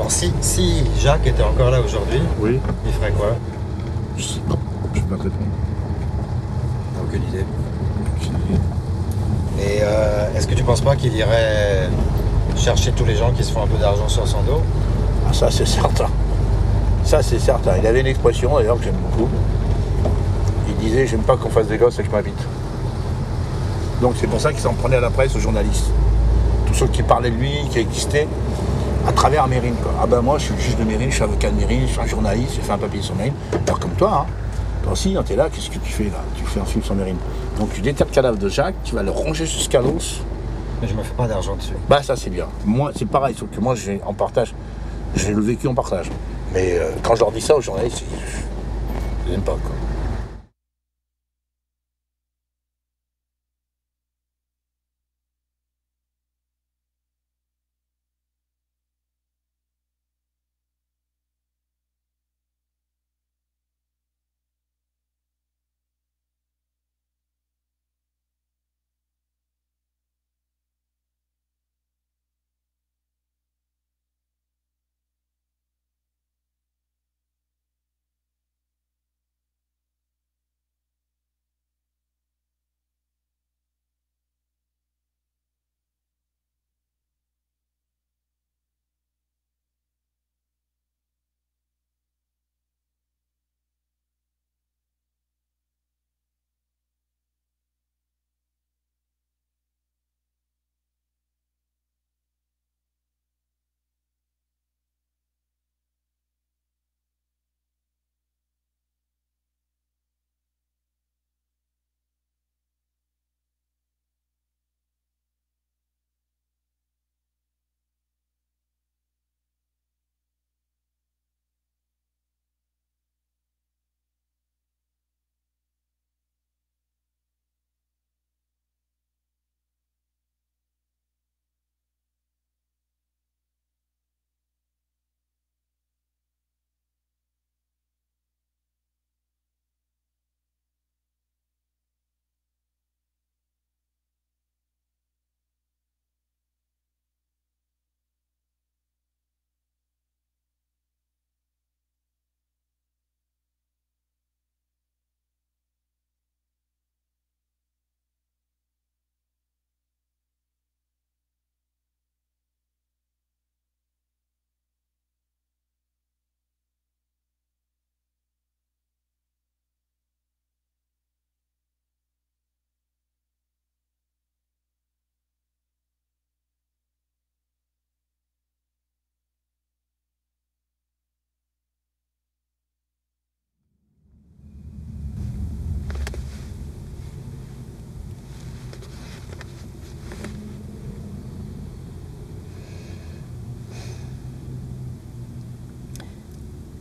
Alors si Jacques était encore là aujourd'hui, Oui. il ferait quoi? Je sais pas. Je peux pas te répondre. Aucune idée. Aucune idée. Et est-ce que tu penses pas qu'il irait chercher tous les gens qui se font un peu d'argent sur son dos? Ah, ça, c'est certain. Ça, c'est certain. Il avait une expression, d'ailleurs, que j'aime beaucoup. Il disait, j'aime pas qu'on fasse des gosses avec ma bite. Donc, c'est pour ça qu'il s'en prenait à la presse, aux journalistes. Tous ceux qui parlaient de lui, qui existaient, à travers Mérine, quoi. Ah ben moi, je suis le juge de Mérine, je suis avocat de Mérine, je suis un journaliste, j'ai fait un papier sur Mérine. Alors, comme toi, hein. Toi aussi, hein, t'es là, qu'est-ce que tu fais, là? Tu fais un film sur Mérine. Donc, tu déterres le cadavre de Jacques, tu vas le ronger jusqu'à l'os. Mais je me fais pas d'argent dessus. Bah, ça, c'est bien. Moi, c'est pareil, sauf que moi, j'ai en partage. J'ai le vécu en partage. Mais quand je leur dis ça aux journalistes, je n'aime pas, quoi.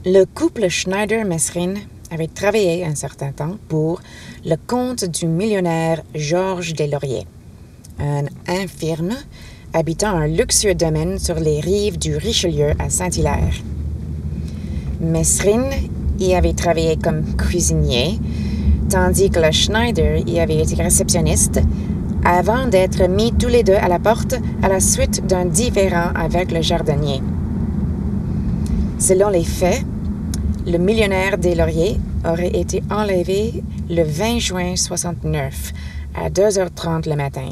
Le couple Schneider-Mesrine avait travaillé un certain temps pour le compte du millionnaire Georges Deslauriers, un infirme habitant un luxueux domaine sur les rives du Richelieu à Saint-Hilaire. Mesrine y avait travaillé comme cuisinier, tandis que le Schneider y avait été réceptionniste, avant d'être mis tous les deux à la porte à la suite d'un différend avec le jardinier. Selon les faits, le millionnaire Deslauriers aurait été enlevé le 20 juin 69 à 2h30 le matin.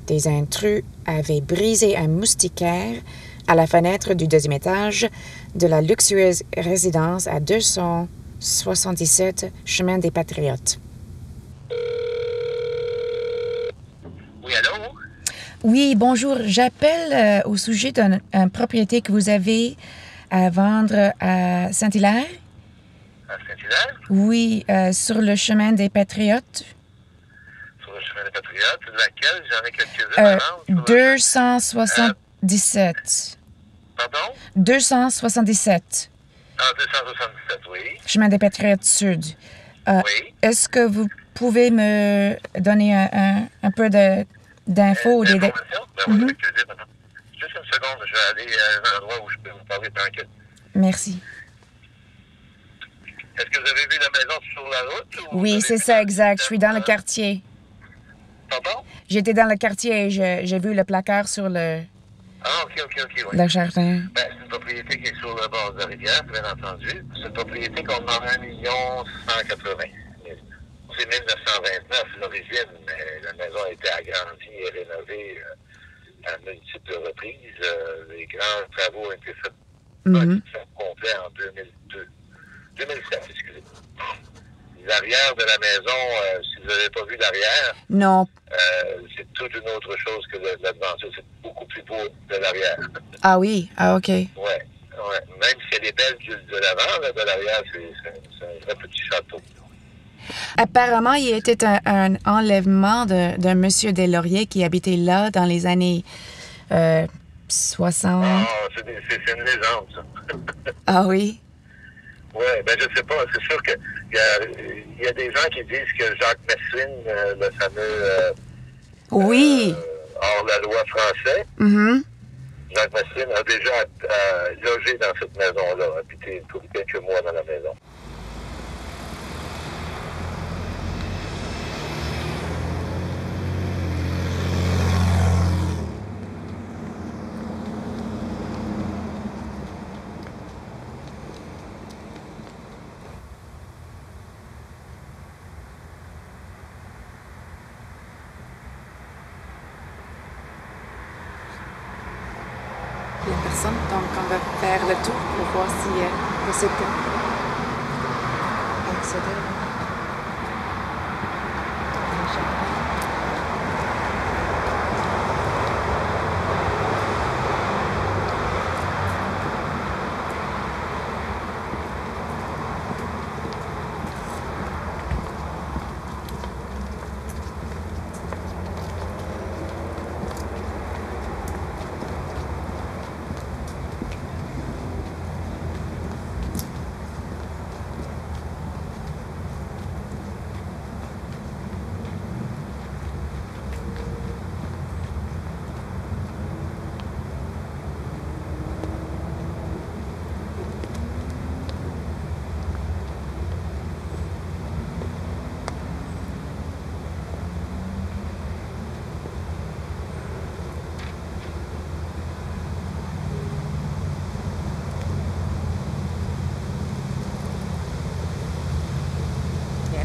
Des intrus avaient brisé un moustiquaire à la fenêtre du deuxième étage de la luxueuse résidence à 277 chemin des Patriotes. Oui, allô? Oui, bonjour. J'appelle au sujet d'une propriété que vous avez à vendre à Saint-Hilaire. À Saint-Hilaire? Oui, sur le chemin des Patriotes. Sur le chemin des Patriotes. Laquelle? J'en ai quelques-unes à vendre. 277. Pardon? 277. Ah, 277, oui. Chemin des Patriotes Sud. Oui. Est-ce que vous pouvez me donner un peu d'infos? D'informations? Ben oui, avec plaisir, madame. Juste une seconde, je vais aller à un endroit où je peux vous parler tranquille. Merci. Est-ce que vous avez vu la maison sur la route? Ou Oui, c'est ça, exact. Je suis dans le quartier. Pardon? J'étais dans le quartier et j'ai vu le placard sur le Ah, ok, oui. Le jardin. Ben, c'est une propriété qui est sur le bord de la rivière, bien entendu. C'est une propriété qu'on demande 1 180 000. C'est 1929, l'origine, mais la maison a été agrandie et rénovée à multiples reprises. Les grands travaux ont été faits complet en 2007, excusez. L'arrière de la maison, si vous n'avez pas vu l'arrière, Non. c'est toute une autre chose que l'aventure. C'est beaucoup plus beau de l'arrière. Ah oui, ah ok. Ouais. Même si elle est belle de l'avant, là, de l'arrière, c'est un vrai petit château. Apparemment, il était un enlèvement d'un monsieur Deslauriers qui habitait là dans les années 60. Ah, c'est une légende, ça. Ah oui? Oui, ben je sais pas. C'est sûr qu'il y a des gens qui disent que Jacques Messine, le fameux Oui. hors-la-loi français, Jacques Messine a déjà logé dans cette maison-là, habité pour quelques mois dans la maison. Il y a personne, donc on va faire le tour pour voir si possible accéder.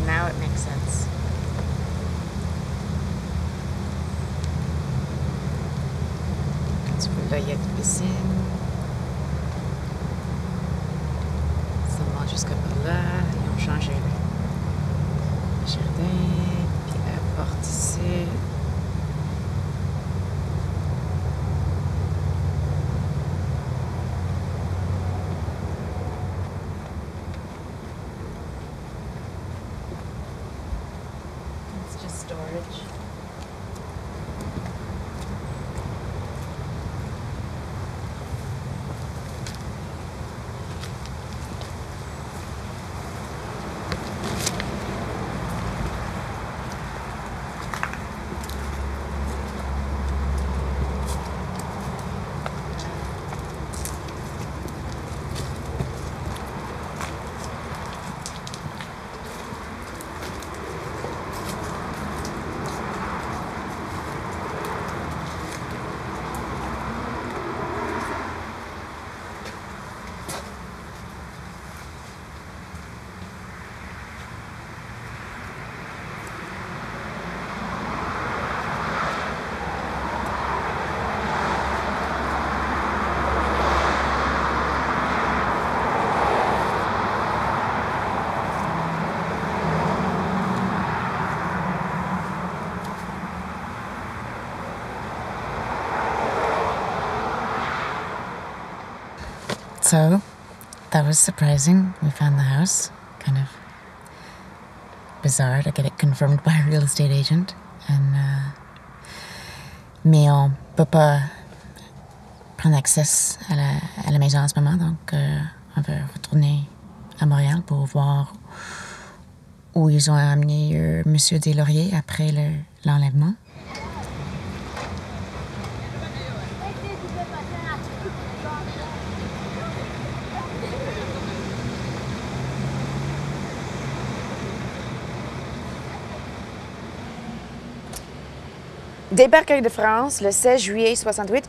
Now it makes sense. Là, il y a une piscine. Ça monte jusqu'à par là. Ils ont changé le jardin. Puis la porte ici. Storage. So, that was surprising. We found the house. Kind of bizarre to get it confirmed by a real estate agent. And, mais on peut pas prendre accès à la maison en ce moment, donc on va retourner à Montréal pour voir où ils ont amené Monsieur Deslauriers après l'enlèvement. Débarqué de France le 16 juillet 68,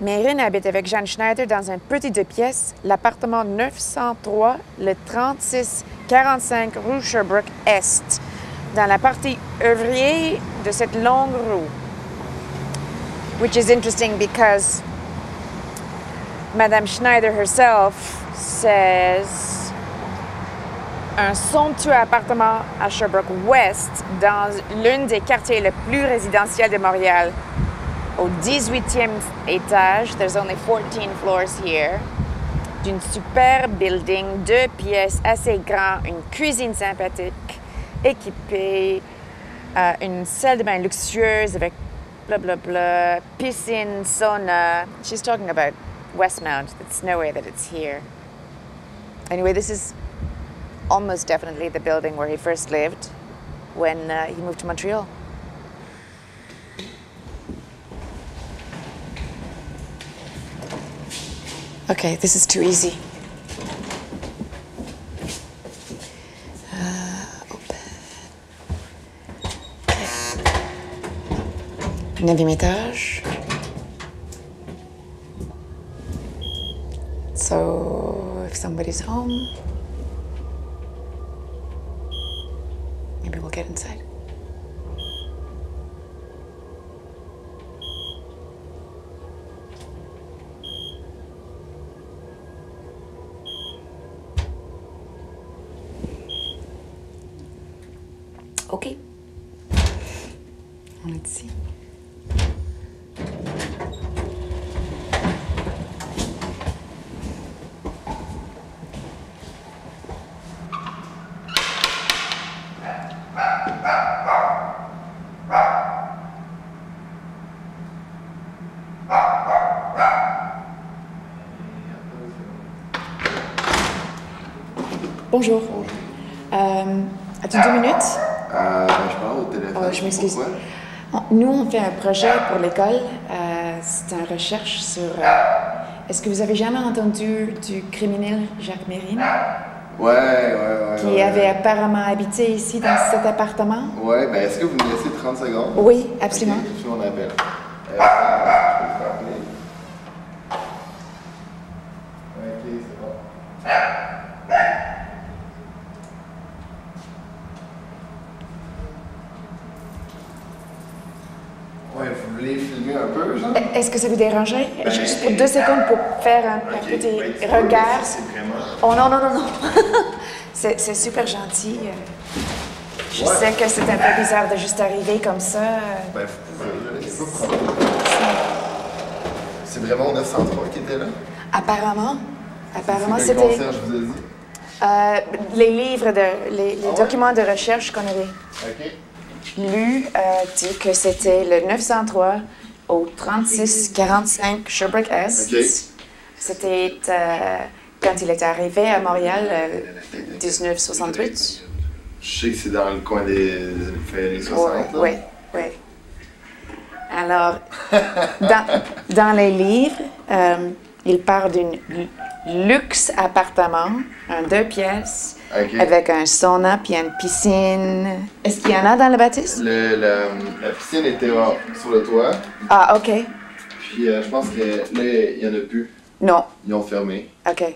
Mérine habite avec Jeanne Schneider dans un petit 2 pièces, l'appartement 903, le 3645 rue Sherbrooke-Est, dans la partie œuvrier de cette longue rue. Which is interesting because Madame Schneider herself says un somptueux appartement à Sherbrooke-Ouest dans l'un des quartiers les plus résidentiels de Montréal. Au 18e étage, there's only 14 floors here, d'une super building, 2 pièces assez grand, une cuisine sympathique, équipée, une salle de bain luxueuse avec blah, piscine, sauna. She's talking about Westmount. It's nowhere that it's here. Anyway, this is almost definitely the building where he first lived when he moved to Montreal. Okay, this is too easy. Open. Okay. 9e étage. So, if somebody's home, maybe we'll get inside. Okay. Let's see. Bonjour. As-tu 2 minutes? Je parle au téléphone. Je m'excuse. Pourquoi? Nous, on fait un projet pour l'école. C'est une recherche sur... Est-ce que vous avez jamais entendu du criminel Jacques Mérine? Ouais. Qui avait apparemment habité ici dans cet appartement? Ouais, ben est-ce que vous me laissez 30 secondes? Oui, absolument. Ok, je fais mon appel. Je peux vous appeler. Ok, c'est bon. Ouais, vous voulez filmer un peu, genre? Est-ce que ça vous dérangerait? Juste pour 2 secondes pour faire un petit regard. C'est vraiment... Oh non. C'est super gentil. Je sais que c'est un peu bizarre de juste arriver comme ça. Ben, vous pouvez, c'est pas de problème. C'est vraiment au 903 qui était là? Apparemment, C'est que le c'était concierge vous a dit? les livres, les documents de recherche qu'on avait Ok. lus dit que c'était le 903 au 3645 Sherbrooke-Est. Ok. C'était quand il était arrivé à Montréal, 1968. Je sais que c'est dans le coin des années 60. Oui. Alors, dans les livres, il parle d'un luxe appartement, un 2 pièces, Ok. avec un sauna puis une piscine. Est-ce qu'il y en a dans le bâtisse? La piscine était sur le toit. Ah, OK. Puis je pense que là, il n'y en a plus. Non. Ils ont fermé. OK. Puis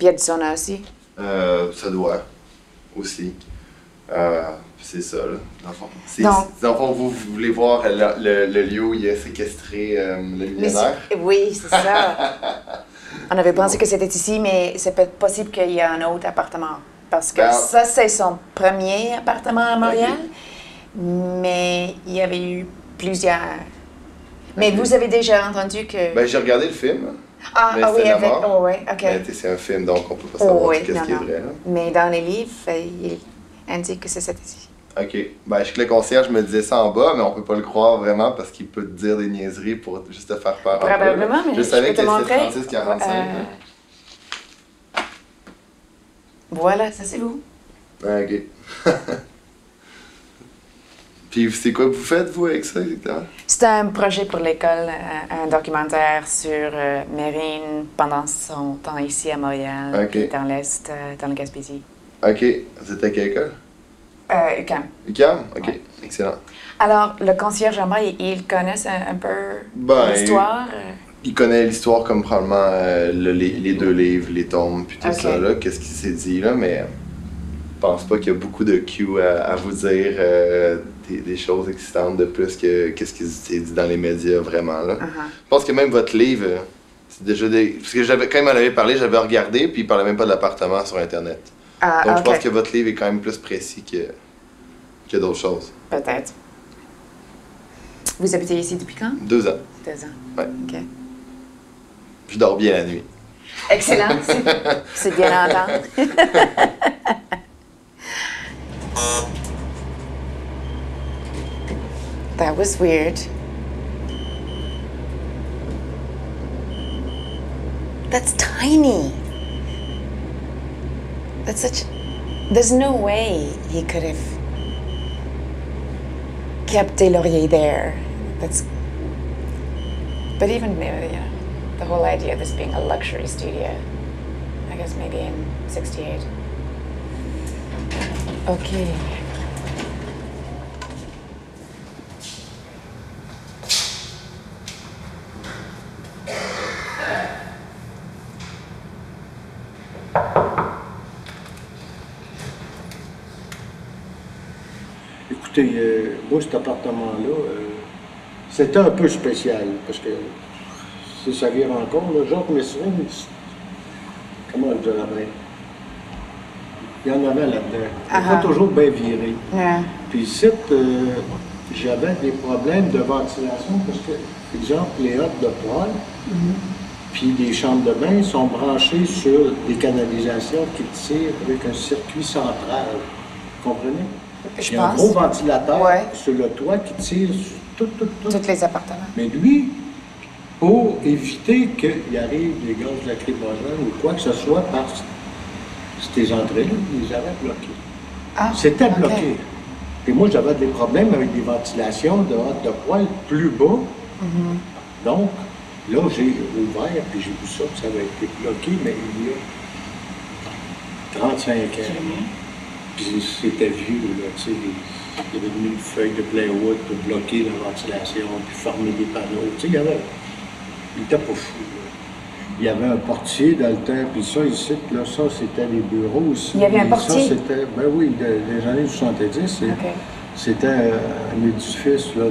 il y a du sauna aussi. Ça doit aussi. C'est ça, là, dans le fond. Donc- Dans le fond, vous voulez voir le lieu où il a séquestré le millionnaire? Oui, c'est ça. On avait pensé que c'était ici, mais c'est peut-être possible qu'il y ait un autre appartement. Parce que Ben, ça, c'est son premier appartement à Montréal. Mais il y avait eu plusieurs. Mais vous avez déjà entendu que... Ben, j'ai regardé le film. mais oui, c'était la avec... mort. Oh, oui, OK. Mais tu sais, c'est un film, donc on peut pas savoir oui, qu'est-ce qui est vrai. Là. Mais dans les livres, il indique que c'est cet ici. Ok. Ben, je sais que le concierge me disait ça en bas, mais on peut pas le croire vraiment parce qu'il peut te dire des niaiseries pour juste te faire peur. un peu, là. Probablement, mais je savais peux te que c'était montrer. 36-45. Voilà, ça c'est vous. Ok. Puis c'est quoi que vous faites, vous, avec ça, exactement? C'est un projet pour l'école, un documentaire sur Mérine pendant son temps ici à Montréal, Ok. puis dans l'Est, dans le Gaspésie. Ok. Vous êtes à quelle école? UQAM. UQAM? Ok. Ouais. Excellent. Alors, le concierge à moi, il connaît un peu Ben, l'histoire. il connaît l'histoire comme probablement les 2 livres, les tombes, puis tout ça, là, qu'est-ce qu'il s'est dit, là, mais je pense pas qu'il y a beaucoup de cues à vous dire des choses existantes de plus que qu'est-ce qui s'est dit dans les médias, vraiment, là. Je pense que même votre livre, c'est déjà parce que quand il m'en avait parlé, j'avais regardé, puis il parlait même pas de l'appartement sur Internet. Donc je pense que votre livre est quand même plus précis que d'autres choses. Peut-être. Vous habitez ici depuis quand? 2 ans. 2 ans. Ouais. OK. Je dors bien la nuit. Excellent. C'est bien à entendre. That was weird. That's tiny. That's such... There's no way he could have kept Des Lauriers there. That's... But even, you know, the whole idea of this being a luxury studio, I guess maybe in 68. Okay. Écoutez, moi, cet appartement-là, c'était un peu spécial, parce que si ça vire encore, là, Jacques Messrine, comment je dirais bien? Il y en avait là-dedans. Il n'est pas toujours bien viré. Puis ici, j'avais des problèmes de ventilation, parce que, par exemple, les hottes de poêle, puis les chambres de bain sont branchées sur des canalisations qui tirent avec un circuit central. Vous comprenez? Il y a un gros ventilateur sur le toit qui tire sur tous les appartements. Mais lui, pour éviter qu'il arrive des gaz lacrymogènes ou quoi que ce soit par ces entrées-là, il les avait bloquées. C'était bloqué. Et moi, j'avais des problèmes avec des ventilations de hotte de poêle plus bas. Donc, là, j'ai ouvert, puis j'ai vu ça, que ça avait été bloqué, mais il y a 35 ans. Puis c'était vieux, là, tu sais, il y avait mis une feuille de plywood pour bloquer la ventilation, puis fermer les panneaux, tu sais, il était pas fou, là. Il y avait un portier dans le temps, puis ça, ici, là, ça, c'était les bureaux aussi. Il y avait un portier? Ça, c'était, ben oui, des années 70, c'était un édifice, là,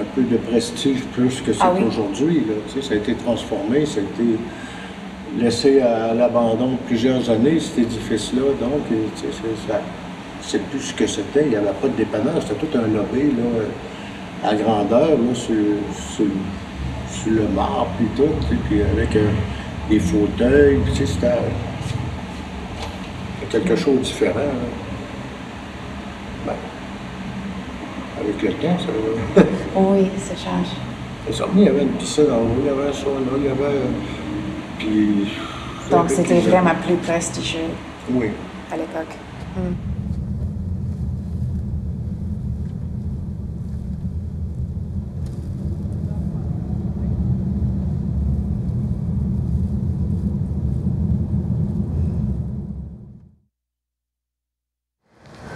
un peu de prestige plus que c'est aujourd'hui, là, tu sais, ça a été transformé, ça a été laissé à l'abandon plusieurs années, cet édifice-là, donc c'est plus ce que c'était, il n'y avait pas de dépanneur, c'était tout un lobby là, à grandeur, là, sur le marbre, puis tout, puis avec des fauteuils, puis c'était quelque chose de différent. Là. Ben, avec le temps, ça va. Oui, ça change. Ça, il y avait une piscine en haut, il y avait ça, là, il y avait... Puis, donc, c'était vraiment plus prestigieux à l'époque.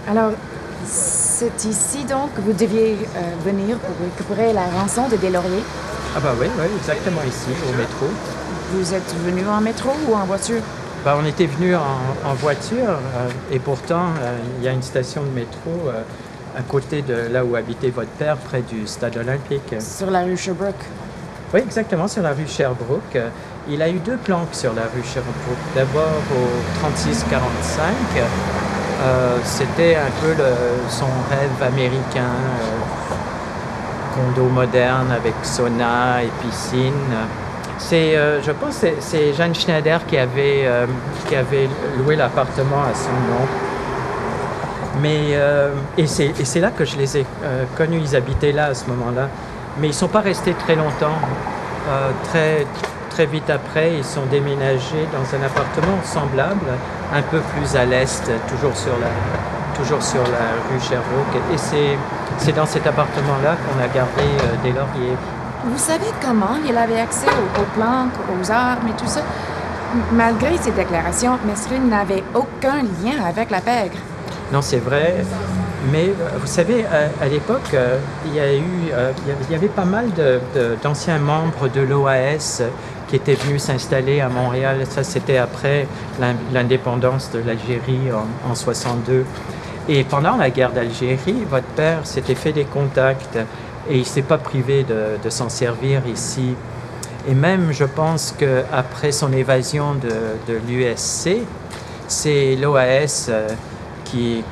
Alors, c'est ici donc que vous deviez venir pour récupérer la rançon de Des Lauriers? Ah bah oui, exactement ici, au métro. Vous êtes venu en métro ou en voiture? Bah, on était venu en voiture et pourtant il y a une station de métro à côté de là où habitait votre père, près du stade olympique. Sur la rue Sherbrooke? Oui, exactement, sur la rue Sherbrooke. Il a eu 2 planques sur la rue Sherbrooke. D'abord au 3645. C'était un peu son rêve américain, condo moderne avec sauna et piscine. Je pense que c'est Jeanne Schneider qui avait loué l'appartement à son nom. Mais, et c'est là que je les ai connus, ils habitaient là à ce moment-là. Mais ils ne sont pas restés très longtemps. Très vite après, ils sont déménagés dans un appartement semblable, un peu plus à l'est, toujours sur la rue Sherbrooke. Et c'est dans cet appartement-là qu'on a gardé Des Lauriers. Vous savez comment il avait accès aux plantes, aux armes et tout ça? Malgré ses déclarations, Messrine n'avait aucun lien avec la pègre. Non, c'est vrai. Mais vous savez, à l'époque, il y avait pas mal d'anciens membres de l'OAS qui étaient venus s'installer à Montréal. Ça, c'était après l'indépendance de l'Algérie en 62. Et pendant la guerre d'Algérie, votre père s'était fait des contacts et il ne s'est pas privé de s'en servir ici. Et même, je pense qu'après son évasion de l'USC, c'est l'OAS qui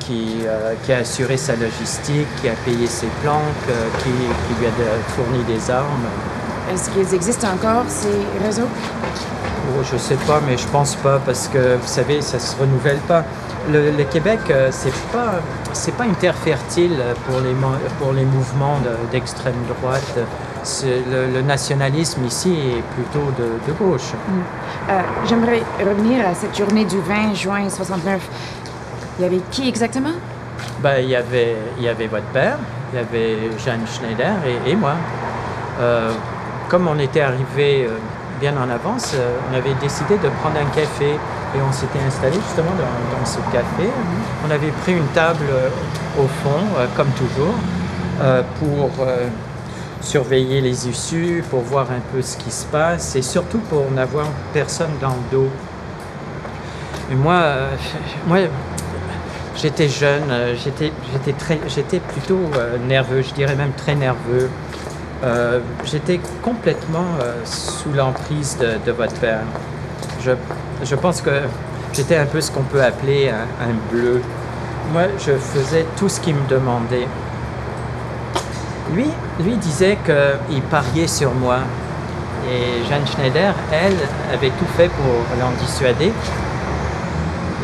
a assuré sa logistique, qui a payé ses planques, qui lui a fourni des armes. Est-ce qu'ils existent encore, ces réseaux? Oh, je ne sais pas, mais je ne pense pas, parce que, vous savez, ça ne se renouvelle pas. Le Québec, c'est pas une terre fertile pour les mouvements d'extrême droite. Le nationalisme ici est plutôt de gauche. J'aimerais revenir à cette journée du 20 juin 69. Il y avait qui exactement? Il y avait votre père, il y avait Jeanne Schneider et moi. Comme on était arrivés bien en avance, on avait décidé de prendre un café et on s'était installé justement dans ce café. On avait pris une table au fond, comme toujours, pour surveiller les issues, pour voir un peu ce qui se passe et surtout pour n'avoir personne dans le dos. Et moi j'étais jeune, j'étais plutôt nerveux, je dirais même très nerveux. J'étais complètement sous l'emprise de votre père. Je pense que j'étais un peu ce qu'on peut appeler un bleu. Moi, je faisais tout ce qu'il me demandait. Lui disait qu'il pariait sur moi. Et Jeanne Schneider, elle, avait tout fait pour l'en dissuader.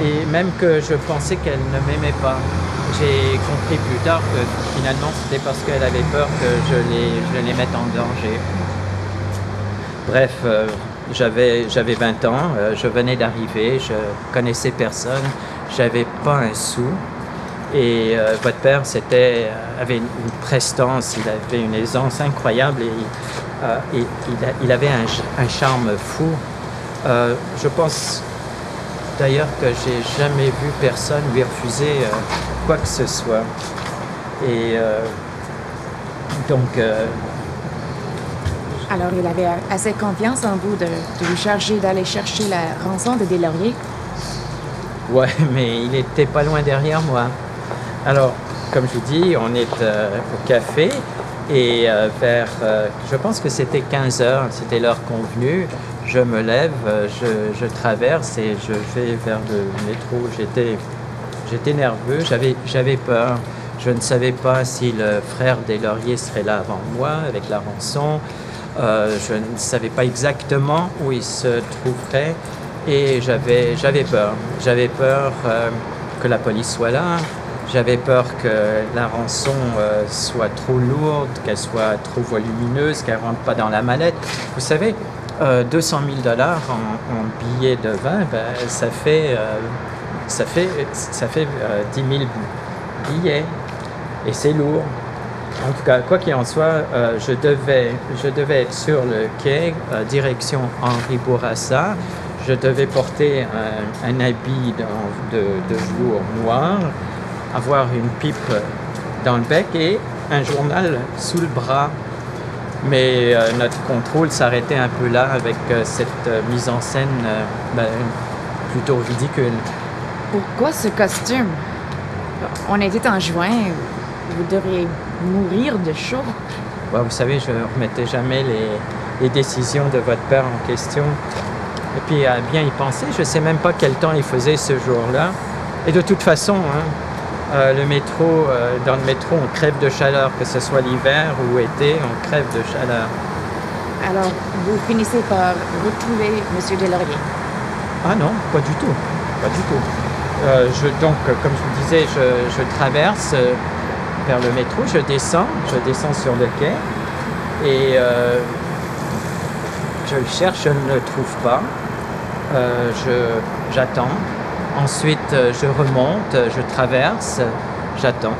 Et même que je pensais qu'elle ne m'aimait pas. J'ai compris plus tard que finalement c'était parce qu'elle avait peur que je les mette en danger. Bref, j'avais 20 ans, je venais d'arriver, je connaissais personne, j'avais pas un sou. Et votre père avait une prestance, il avait une aisance incroyable et il avait un charme fou. Je pense d'ailleurs que j'ai jamais vu personne lui refuser quoi que ce soit. Et donc... Alors, il avait assez confiance en vous de vous charger d'aller chercher la rançon de Deslauriers? Ouais, mais il était pas loin derrière moi. Alors, comme je vous dis, on est au café et je pense que c'était 15 heures, c'était l'heure convenue. Je me lève, je traverse et je vais vers le métro. J'étais nerveux, j'avais peur. Je ne savais pas si le frère Deslauriers serait là avant moi avec la rançon. Je ne savais pas exactement où il se trouverait et j'avais peur. J'avais peur que la police soit là. J'avais peur que la rançon soit trop lourde, qu'elle soit trop volumineuse, qu'elle ne rentre pas dans la mallette. Vous savez, 200 000 $ en billets de vin, ça fait 10 000 billets et c'est lourd. En tout cas, quoi qu'il en soit, je devais être sur le quai, direction Henri Bourassa. Je devais porter un habit de velours noir, avoir une pipe dans le bec et un journal sous le bras. Mais notre contrôle s'arrêtait un peu là avec cette mise en scène plutôt ridicule. Pourquoi ce costume? On était en juin. Vous devriez mourir de chaud. Ouais, vous savez, je ne remettais jamais les décisions de votre père en question. Et puis, à bien y penser, je ne sais même pas quel temps il faisait ce jour-là. Et de toute façon, dans le métro, on crève de chaleur, que ce soit l'hiver ou été, on crève de chaleur. Alors, vous finissez par retrouver M. Deslauriers? Ah non, pas du tout. Pas du tout. Donc, comme je vous disais, je traverse vers le métro, je descends sur le quai et je le cherche, je ne le trouve pas. J'attends. Ensuite, je remonte, je traverse, j'attends.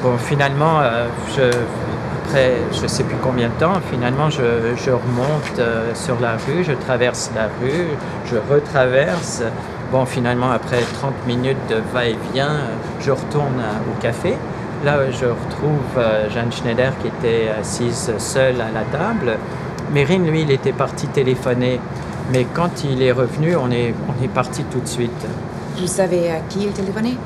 Bon, finalement, après je ne sais plus combien de temps, finalement, je remonte sur la rue, je traverse la rue, je retraverse. Bon, finalement, après 30 minutes de va-et-vient, je retourne au café. Là, je retrouve Jeanne Schneider qui était assise seule à la table. Mérine, lui, il était parti téléphoner. Mais quand il est revenu, on est parti tout de suite. Vous savez à qui il téléphonait?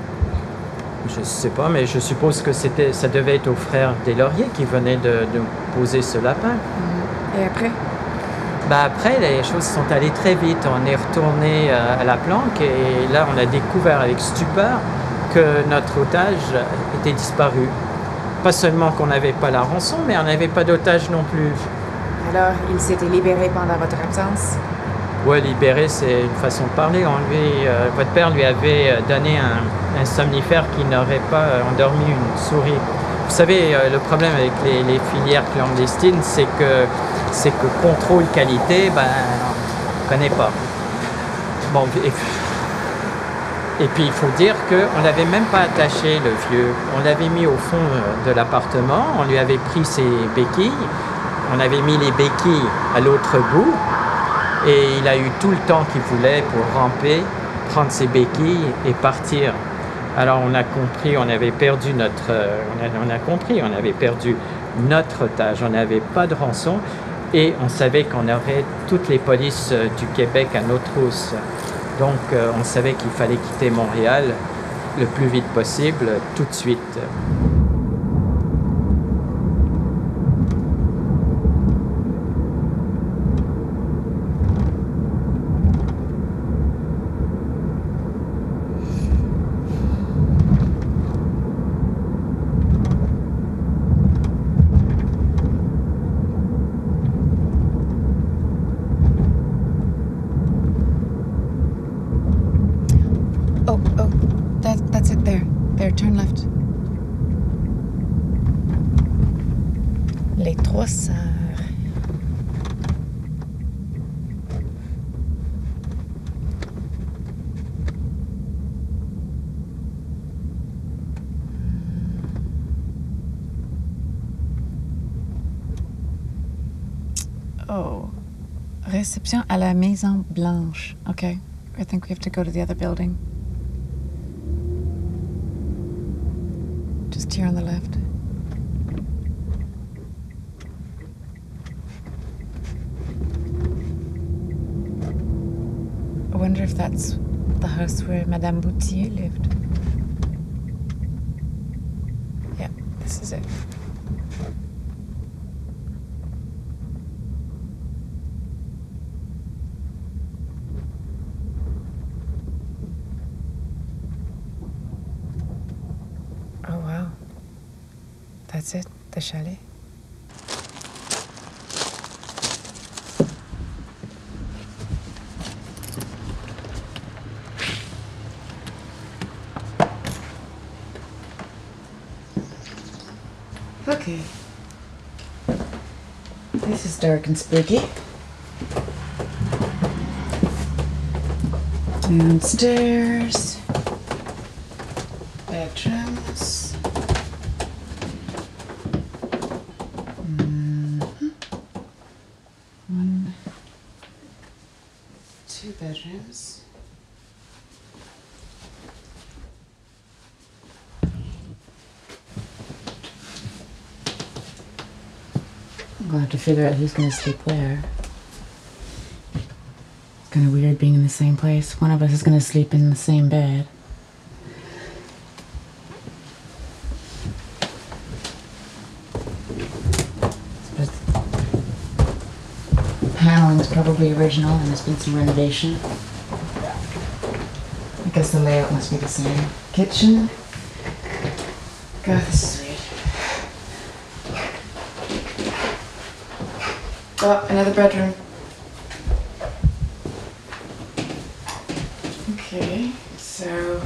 Je ne sais pas, mais je suppose que ça devait être au frère Deslauriers qui venait de poser ce lapin. Et après? Après, les choses sont allées très vite. On est retourné à la planque et là, on a découvert avec stupeur que notre otage était disparu. Pas seulement qu'on n'avait pas la rançon, mais on n'avait pas d'otage non plus. Alors, il s'était libéré pendant votre absence? Oui, libéré, c'est une façon de parler. Votre père lui avait donné un somnifère qui n'aurait pas endormi une souris. Vous savez, le problème avec les filières clandestines, c'est que contrôle qualité, on ne connaît pas. Bon, et puis, il faut dire qu'on n'avait même pas attaché le vieux. On l'avait mis au fond de l'appartement, on lui avait pris ses béquilles, on avait mis les béquilles à l'autre bout, et il a eu tout le temps qu'il voulait pour ramper, prendre ses béquilles et partir. Alors on a compris, on avait perdu notre otage, on n'avait pas de rançon, et on savait qu'on aurait toutes les polices du Québec à nos trousses. Donc, on savait qu'il fallait quitter Montréal le plus vite possible, tout de suite. That's it there. There, turn left. Les Trois Sœurs. Oh. Réception à la Maison Blanche. Okay. I think we have to go to the other building. Just here on the left. I wonder if that's the house where Madame Boutier lived. Yeah, this is it. Oh, wow. That's it, the chalet. Okay. This is dark and spooky. Downstairs. Bedrooms. One, 2 bedrooms. We'll have to figure out who's going to sleep where. It's kind of weird being in the same place. One of us is going to sleep in the same bed. Paneling's probably original and there's been some renovation. I guess the layout must be the same. Kitchen. God, this is weird. Oh, another bedroom. Okay, so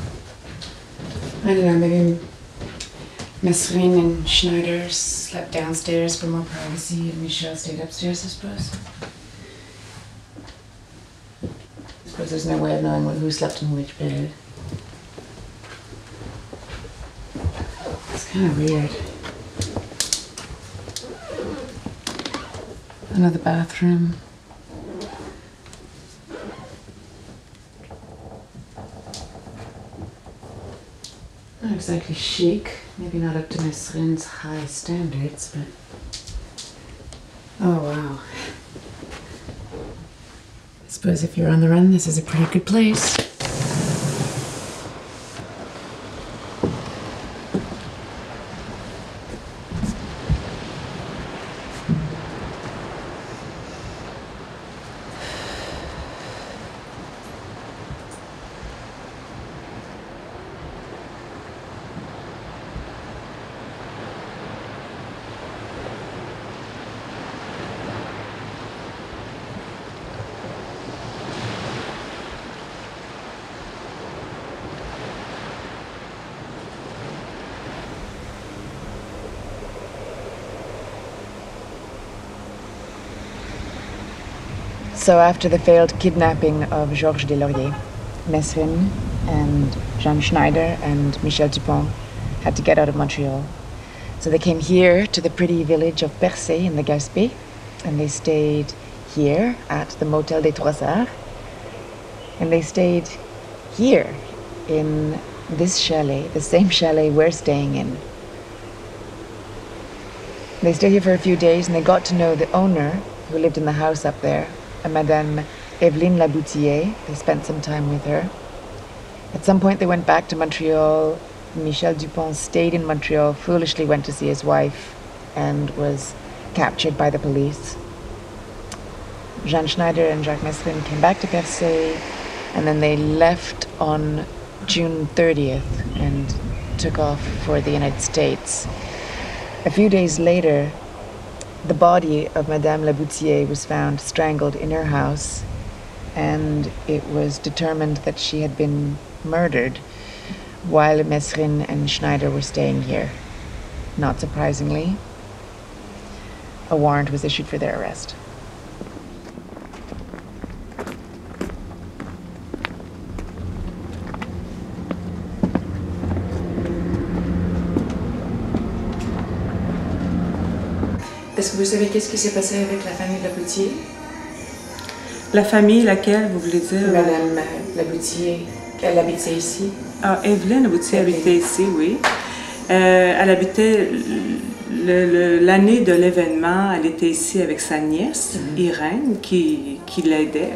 I don't know, maybe Mesrine and Schneider slept downstairs for more privacy and Michelle stayed upstairs, I suppose. I suppose there's no way of knowing who slept in which bed. It's kind of weird. Another bathroom. Oh, exactly chic. Maybe not up to Mesrin's high standards, but... Oh, wow. I suppose if you're on the run, this is a pretty good place. So after the failed kidnapping of Georges Deslauriers, Mesrine and Jeanne Schneider and Michel Dupont had to get out of Montreal. So they came here to the pretty village of Percé in the Gaspé, and they stayed here at the Motel des Trois Arts. And they stayed here in this chalet, the same chalet we're staying in. They stayed here for a few days and they got to know the owner who lived in the house up there, a Madame Evelyne Laboutier. They spent some time with her. At some point they went back to Montreal. Michel Dupont stayed in Montreal, foolishly went to see his wife and was captured by the police. Jeanne Schneider and Jacques Mesrine came back to Percé, and then they left on June 30th and took off for the United States. A few days later, the body of Madame Laboutier was found strangled in her house, and it was determined that she had been murdered while Mesrine and Schneider were staying here. Not surprisingly, a warrant was issued for their arrest. Est-ce que vous savez qu'est-ce qui s'est passé avec la famille Laboutier? La famille, laquelle, vous voulez dire? Madame Laboutier, elle habitait ici. Ah, Evelyne Laboutier habitait ici, oui. Elle habitait l'année de l'événement, elle était ici avec sa nièce, Irène, qui l'aidait.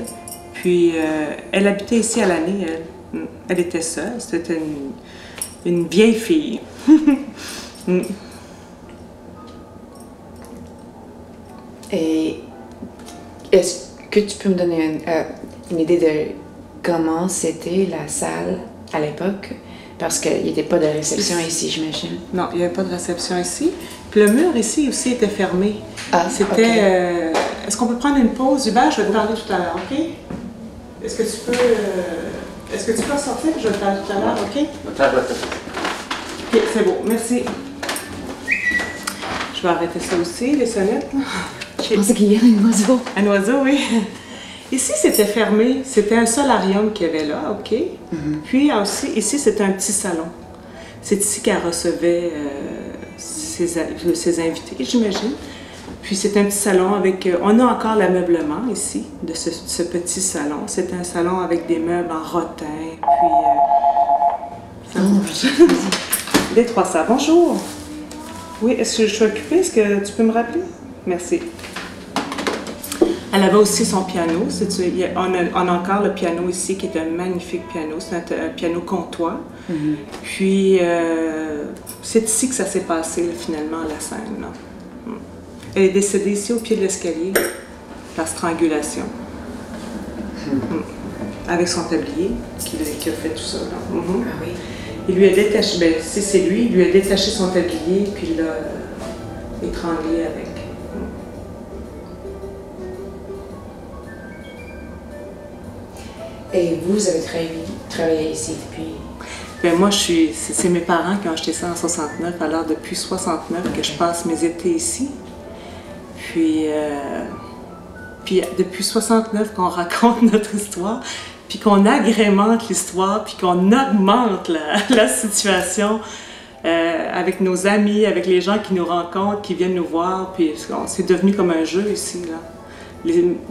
Puis, elle habitait ici à l'année, elle était seule, c'était une vieille fille. Et est-ce que tu peux me donner une idée de comment c'était la salle à l'époque? Parce qu'il n'y avait pas de réception ici, j'imagine. Non, il n'y avait pas de réception ici. Puis le mur ici aussi était fermé. Ah, c'était... Okay. Est-ce qu'on peut prendre une pause, Hubert? Je vais te parler tout à l'heure, OK? Est-ce que tu peux... Est-ce que tu peux sortir? Je vais te parler tout à l'heure, OK? OK, c'est beau. Merci. Je vais arrêter ça aussi, les sonnettes. Je pensais qu'il y avait un oiseau. Un oiseau, oui. Ici, c'était fermé. C'était un solarium qu'il y avait là, OK? Puis aussi, ici, c'était un petit salon. C'est ici qu'elle recevait ses invités, j'imagine. Puis c'est un petit salon avec... on a encore l'ameublement ici, de ce petit salon. C'est un salon avec des meubles en rotin, puis... Des Trois Arts. Bonjour! Oui, est-ce que je suis occupée? Est-ce que tu peux me rappeler? Merci. Elle avait aussi son piano. On a encore le piano ici, qui est un magnifique piano. C'est un piano comptoir. Puis, c'est ici que ça s'est passé, là, finalement, la scène. Là. Elle est décédée ici, au pied de l'escalier, par strangulation. Avec son tablier, qui a fait tout ça. Là. Ah oui. Il lui a détaché, ben, si c'est lui, il lui a détaché son tablier, puis il l'a étranglé avec. Et vous avez travaillé ici depuis? Ben moi, c'est mes parents qui ont acheté ça en 69, alors depuis 69 que je passe mes étés ici. Puis depuis 69 qu'on raconte notre histoire, puis qu'on agrémente l'histoire, puis qu'on augmente la situation avec nos amis, avec les gens qui nous rencontrent, qui viennent nous voir, puis c'est devenu comme un jeu ici, là.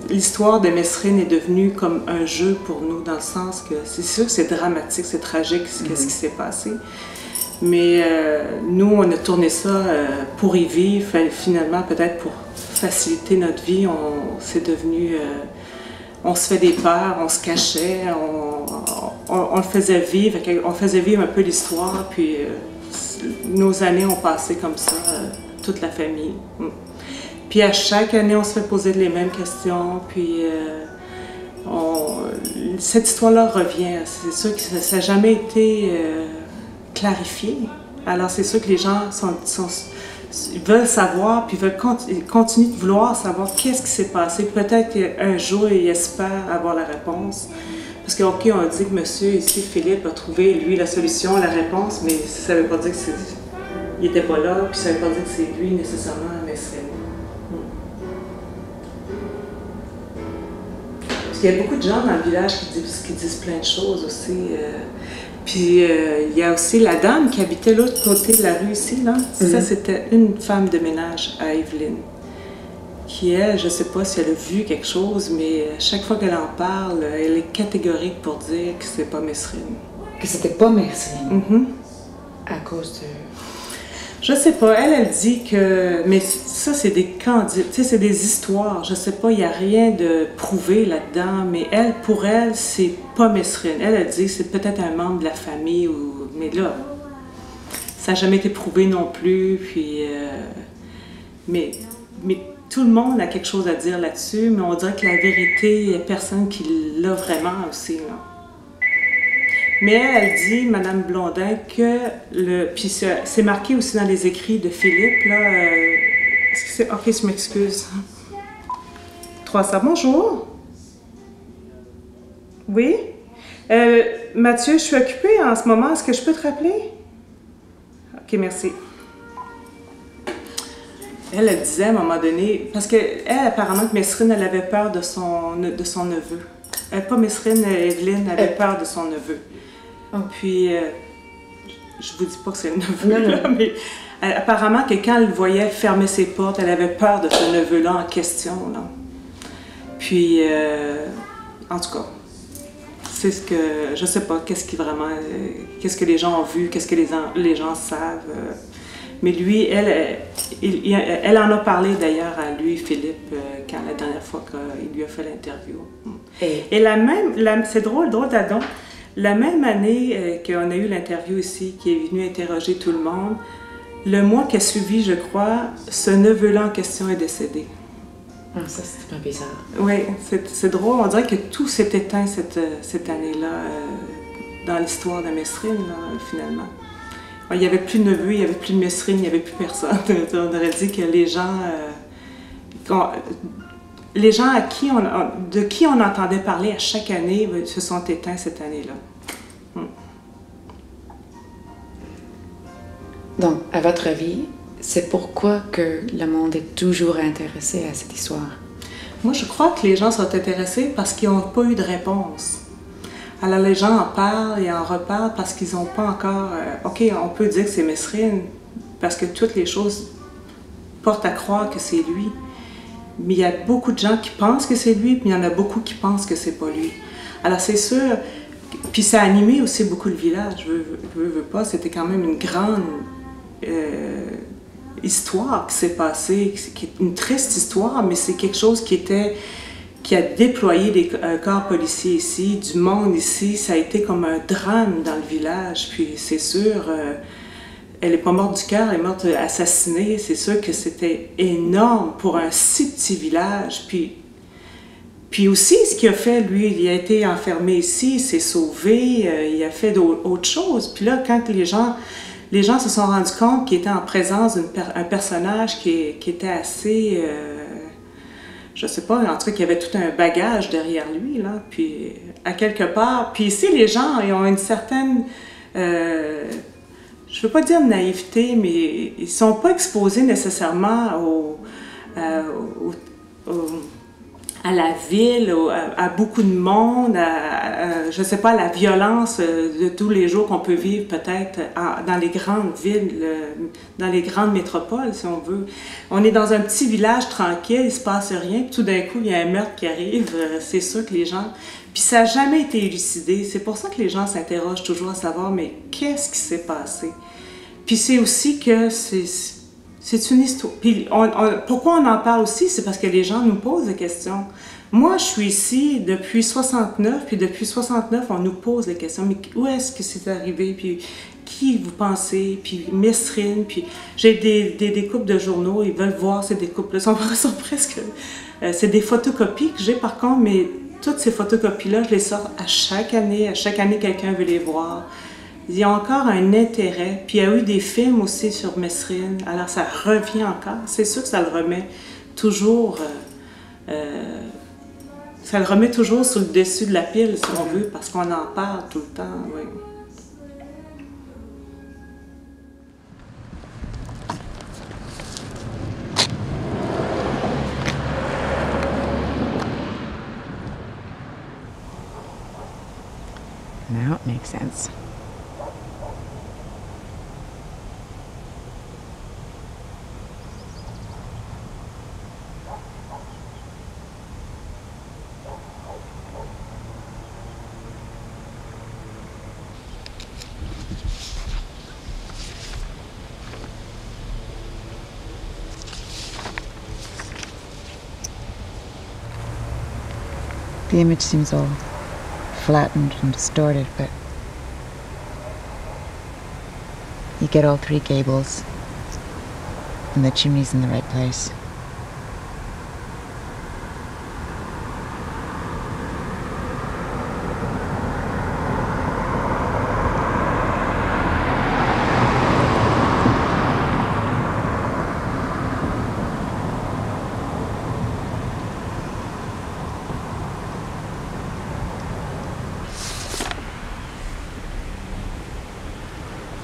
L'histoire de Mesrine est devenue comme un jeu pour nous, dans le sens que c'est sûr que c'est dramatique, c'est tragique, qu'est-ce qui s'est passé. Mais nous, on a tourné ça pour y vivre, finalement, peut-être pour faciliter notre vie. C'est devenu... on se fait des peurs, on se cachait, on le faisait vivre, on faisait vivre un peu l'histoire, puis nos années ont passé comme ça, toute la famille. Puis à chaque année, on se fait poser les mêmes questions, puis cette histoire-là revient. C'est sûr que ça n'a jamais été clarifié. Alors c'est sûr que les gens ils veulent savoir, puis continuent de vouloir savoir qu'est-ce qui s'est passé. Peut-être qu'un jour, ils espèrent avoir la réponse. Parce que, OK, on dit que monsieur ici, Philippe, a trouvé, lui, la solution, la réponse, mais ça ne veut pas dire qu'il n'était pas là, puis ça ne veut pas dire que c'est lui nécessairement, mais c'est... Parce qu'il y a beaucoup de gens dans le village qui disent plein de choses aussi. Puis il y a aussi la dame qui habitait l'autre côté de la rue ici, là. Ça, c'était une femme de ménage à Evelyne. Qui est, je ne sais pas si elle a vu quelque chose, mais chaque fois qu'elle en parle, elle est catégorique pour dire que c'est pas Mesrine. Que c'était pas Mesrine? À cause de... Je sais pas, elle dit que... Mais ça, c'est des candides, tu sais, c'est des histoires. Je sais pas, il n'y a rien de prouvé là-dedans, mais elle, pour elle, c'est pas Mesrine. Elle dit que c'est peut-être un membre de la famille, mais là, ça n'a jamais été prouvé non plus, puis... Mais tout le monde a quelque chose à dire là-dessus, mais on dirait que la vérité, il n'y a personne qui l'a vraiment aussi, là. Mais elle dit, Mme Blondin, que puis c'est marqué aussi dans les écrits de Philippe, là. Est-ce que c'est... OK, je m'excuse. 300, bonjour. Oui? Mathieu, je suis occupée en ce moment. Est-ce que je peux te rappeler? OK, merci. Elle disait à un moment donné, parce qu'elle, apparemment, que Mesrine, elle avait peur de son neveu. Pas Mesrine, Evelyne avait peur de son neveu. Oh. Puis, je vous dis pas que c'est le neveu, là, mais apparemment que quand elle le voyait fermer ses portes, elle avait peur de ce neveu-là en question, là. Puis, en tout cas, c'est ce que, je sais pas, qu'est-ce que les gens ont vu, qu'est-ce que les gens savent. Mais lui, elle en a parlé d'ailleurs à lui, Philippe, quand la dernière fois qu'il lui a fait l'interview. Et c'est drôle d'adon. La même année qu'on a eu l'interview ici, qui est venu interroger tout le monde, le mois qui a suivi, je crois, ce neveu-là en question est décédé. Ah, ça, c'est pas bizarre. Oui, c'est drôle. On dirait que tout s'est éteint cette année-là dans l'histoire de Mesrine, là, finalement. Il n'y avait plus de neveu, il n'y avait plus de Mesrine, il n'y avait plus personne. On aurait dit que les gens de qui on entendait parler à chaque année se sont éteints cette année-là. Donc, à votre avis, c'est pourquoi que le monde est toujours intéressé à cette histoire? Moi, je crois que les gens sont intéressés parce qu'ils n'ont pas eu de réponse. Alors les gens en parlent et en reparlent parce qu'ils n'ont pas encore... OK, on peut dire que c'est Mesrine parce que toutes les choses portent à croire que c'est lui. Mais il y a beaucoup de gens qui pensent que c'est lui, puis il y en a beaucoup qui pensent que c'est pas lui. Alors c'est sûr... Puis ça a animé aussi beaucoup le village. Je veux pas, c'était quand même une grande histoire qui s'est passée, qui est une triste histoire, mais c'est quelque chose qui a déployé un corps policier ici, du monde ici. Ça a été comme un drame dans le village. Puis c'est sûr, elle n'est pas morte du cœur, elle est morte assassinée. C'est sûr que c'était énorme pour un si petit village. Puis aussi, ce qu'il a fait, lui, il a été enfermé ici, il s'est sauvé, il a fait autre chose. Puis là, quand les gens se sont rendus compte qu'il était en présence d'un personnage qui était assez... je sais pas, en tout cas, qu'il y avait tout un bagage derrière lui, là, puis à quelque part. Puis ici, les gens, ils ont une certaine, je veux pas dire naïveté, mais ils sont pas exposés nécessairement à la ville, à beaucoup de monde, je sais pas, à la violence de tous les jours qu'on peut vivre peut-être dans les grandes villes, dans les grandes métropoles, si on veut. On est dans un petit village tranquille, il se passe rien, puis tout d'un coup, il y a un meurtre qui arrive, c'est sûr que les gens... Puis ça n'a jamais été élucidé, c'est pour ça que les gens s'interrogent toujours à savoir, mais qu'est-ce qui s'est passé? Puis c'est aussi que c'est une histoire. Puis pourquoi on en parle aussi? C'est parce que les gens nous posent des questions. Moi, je suis ici depuis 69, puis depuis 69, on nous pose des questions. Mais où est-ce que c'est arrivé? Puis qui vous pensez? Puis Mesrine, puis j'ai des découpes de journaux, ils veulent voir ces découpes-là. Sont presque... c'est des photocopies que j'ai par contre, mais toutes ces photocopies-là, je les sors à chaque année. À chaque année, quelqu'un veut les voir. Il y a encore un intérêt. Puis il y a eu des films aussi sur Mesrine. Alors ça revient encore. C'est sûr que ça le remet toujours... ça le remet toujours sur le dessus de la pile, si on veut, parce qu'on en parle tout le temps. Oui. Now it makes sense. The image seems all flattened and distorted, but you get all three gables and the chimney's in the right place.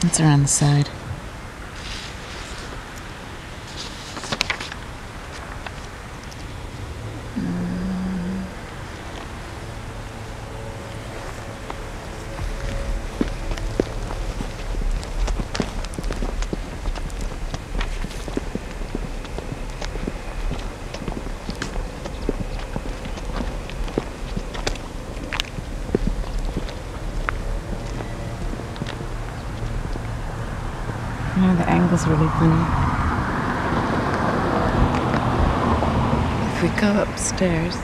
It's around the side. Yeah, the angle's really funny. If we go upstairs...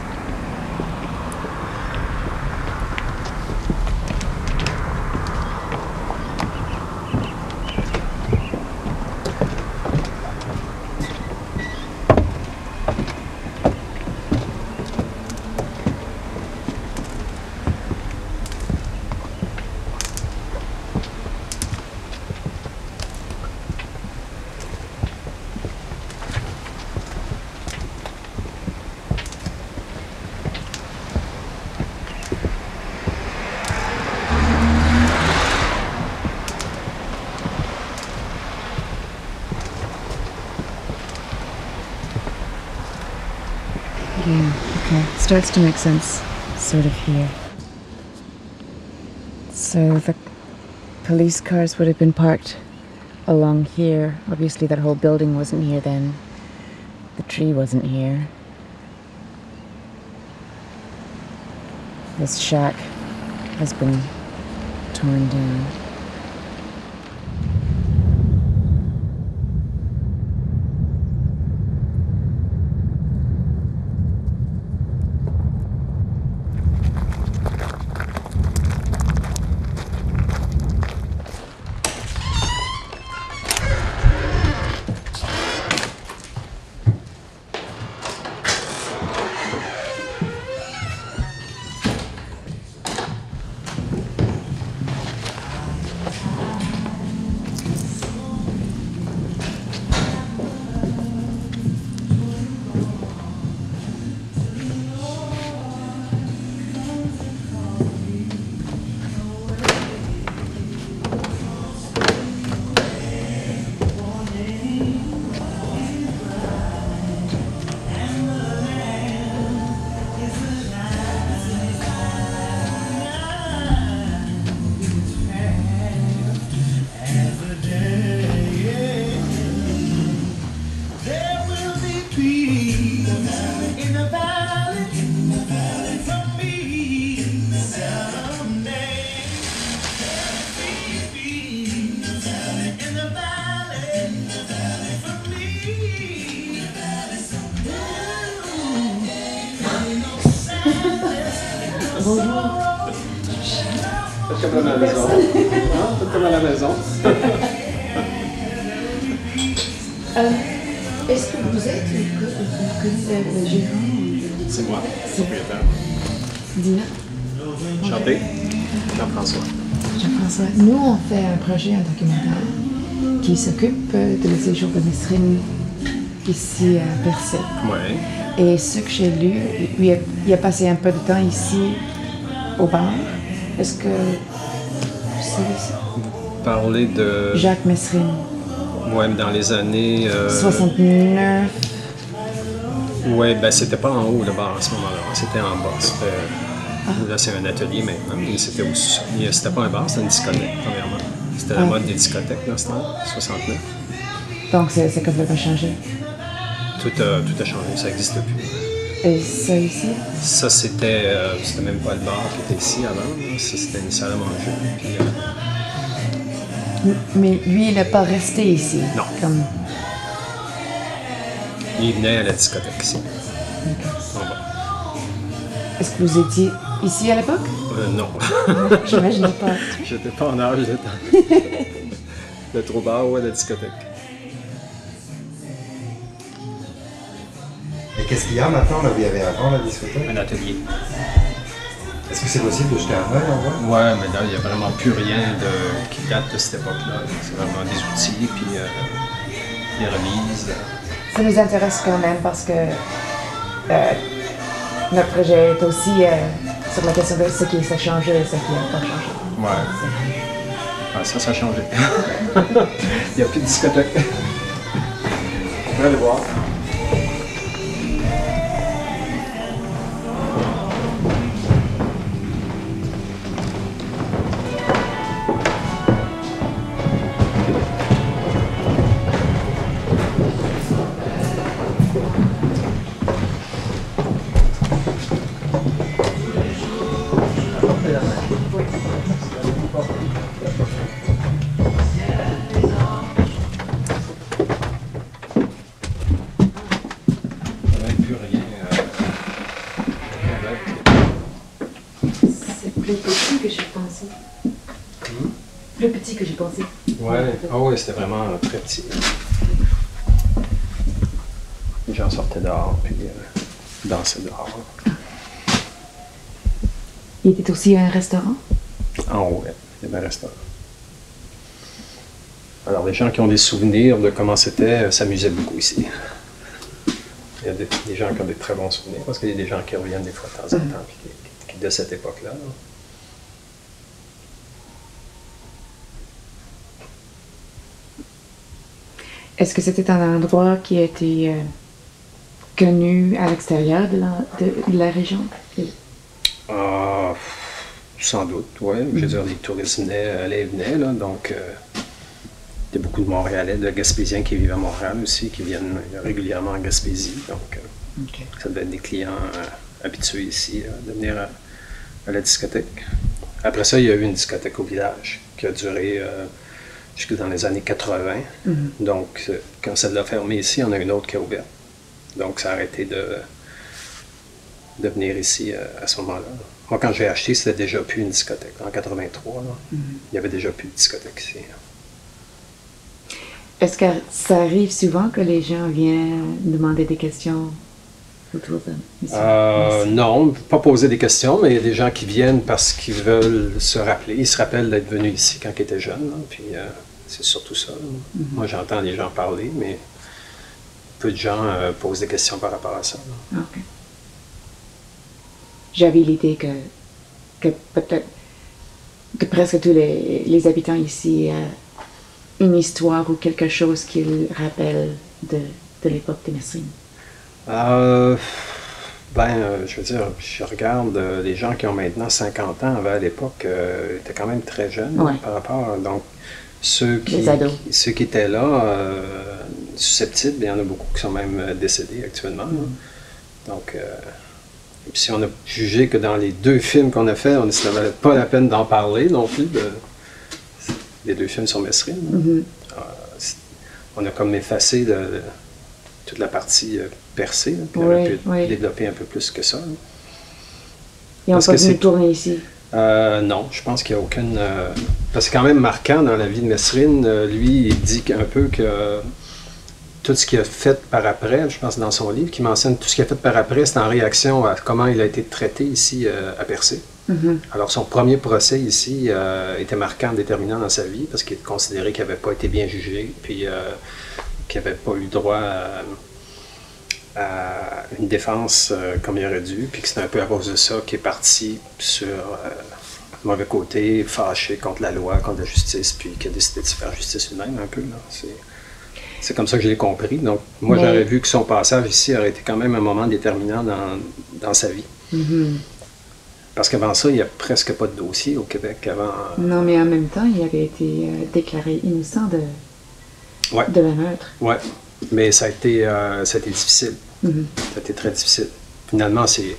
Yeah, okay. Starts to make sense, sort of here. So the police cars would have been parked along here. Obviously that whole building wasn't here then. The tree wasn't here. This shack has been torn down. Bonjour. Faites comme à la maison. Faites comme à la maison. Est-ce que vous êtes le gérant? C'est moi, propriétaire. Dina? Enchanté. Jean-François. Jean-François, nous on fait un projet, un documentaire qui s'occupe de le séjour de Mesrine ici à Percé. Ouais. Et ce que j'ai lu, il a passé un peu de temps ici au bar. Est-ce que vous savez ça? Parler de... Jacques Mesrine. Ouais, mais dans les années... 69. Ouais, ben c'était pas en haut le bar à ce moment-là, c'était en bas. Là, c'est un atelier maintenant, mais c'était pas un bar, c'était une discothèque, premièrement. C'était la mode des discothèques dans ce temps, 69. Donc, c'est complètement changé. Tout a changé, ça n'existe plus. Et ça ici? Ça, c'était même pas le bar qui était ici avant, là. Ça, c'était une salle à manger. Puis, mais lui, il n'est pas resté ici? Non. Comme... Il venait à la discothèque ici. Okay. En bas. Est-ce que vous étiez ici à l'époque? Non. J'imagine pas. J'étais pas en âge d'être au bar ou à la discothèque. Et qu'est-ce qu'il y a maintenant, là où il y avait avant la discothèque? Un atelier. Est-ce que c'est possible de jeter un œil en bas? Ouais, mais là, il n'y a vraiment plus rien qui date de cette époque-là. C'est vraiment des outils, puis des remises. Ça nous intéresse quand même parce que notre projet est aussi sur la question de ce qui a changé et ce qui n'a pas changé. Ouais. Ah, ça a changé. Il n'y a plus de discothèque. On peut aller voir. Plus petit que j'ai pensé. Ouais, ouais, c'était vraiment très petit. Les gens sortaient dehors, puis dansaient dehors. Il était aussi un restaurant? En haut, ouais, il y avait un restaurant. Alors, les gens qui ont des souvenirs de comment c'était s'amusaient beaucoup ici. Il y a des gens qui ont des très bons souvenirs, parce qu'il y a des gens qui reviennent des fois de temps en temps, puis de cette époque-là. Est-ce que c'était un endroit qui a été connu à l'extérieur de la région? Sans doute, oui. Je veux dire, les touristes allaient et venaient, là, donc il y a beaucoup de Montréalais, de Gaspésiens qui vivent à Montréal aussi, qui viennent régulièrement en Gaspésie, donc ça devait être des clients habitués ici de venir à la discothèque. Après ça, il y a eu une discothèque au village qui a duré jusque dans les années 80. Donc, quand celle-là a fermé ici, il y en a une autre qui a ouvert. Donc, ça a arrêté de venir ici à ce moment-là. Moi, quand j'ai acheté, c'était déjà plus une discothèque. En 83, il n'y avait déjà plus de discothèque ici. Est-ce que ça arrive souvent que les gens viennent demander des questions autour de non, pas poser des questions, mais il y a des gens qui viennent parce qu'ils veulent se rappeler. Ils se rappellent d'être venus ici quand ils étaient jeunes. Là, puis c'est surtout ça. Moi, j'entends les gens parler, mais peu de gens posent des questions par rapport à ça. OK. J'avais l'idée que peut-être que presque tous les habitants ici une histoire ou quelque chose qui rappelle de l'époque de Mesrine. Je veux dire, je regarde les gens qui ont maintenant 50 ans, à l'époque, étaient quand même très jeunes par rapport. Donc, ceux qui étaient là, susceptibles, il y en a beaucoup qui sont même décédés actuellement. Donc, et puis si on a jugé que dans les deux films qu'on a faits, ça ne valait pas la peine d'en parler non plus, les deux films sur Mesrine. On a comme effacé toute la partie percée, puis on aurait pu développer un peu plus que ça. Il Ils n'ont pas venu tourner ici? Non, je pense qu'il n'y a aucune... parce que c'est quand même marquant dans la vie de Mesrine. Lui, il dit un peu que tout ce qu'il a fait par après, je pense dans son livre, qui mentionne tout ce qu'il a fait par après, c'est en réaction à comment il a été traité ici à Percé. Alors son premier procès ici était marquant, déterminant dans sa vie, parce qu'il est considéré qu'il n'avait pas été bien jugé, puis qu'il n'avait pas eu droit à une défense comme il aurait dû, puis que c'est un peu à cause de ça qu'il est parti sur le mauvais côté, fâché contre la loi, contre la justice, puis qu'il a décidé de se faire justice lui-même un peu. C'est comme ça que je l'ai compris. Donc moi, j'aurais vu que son passage ici aurait été quand même un moment déterminant dans sa vie. Parce qu'avant ça, il n'y a presque pas de dossier au Québec. Non, mais en même temps, il avait été déclaré innocent de la meurtre. Oui, mais ça a été difficile. Ça a été très difficile. Finalement, c'est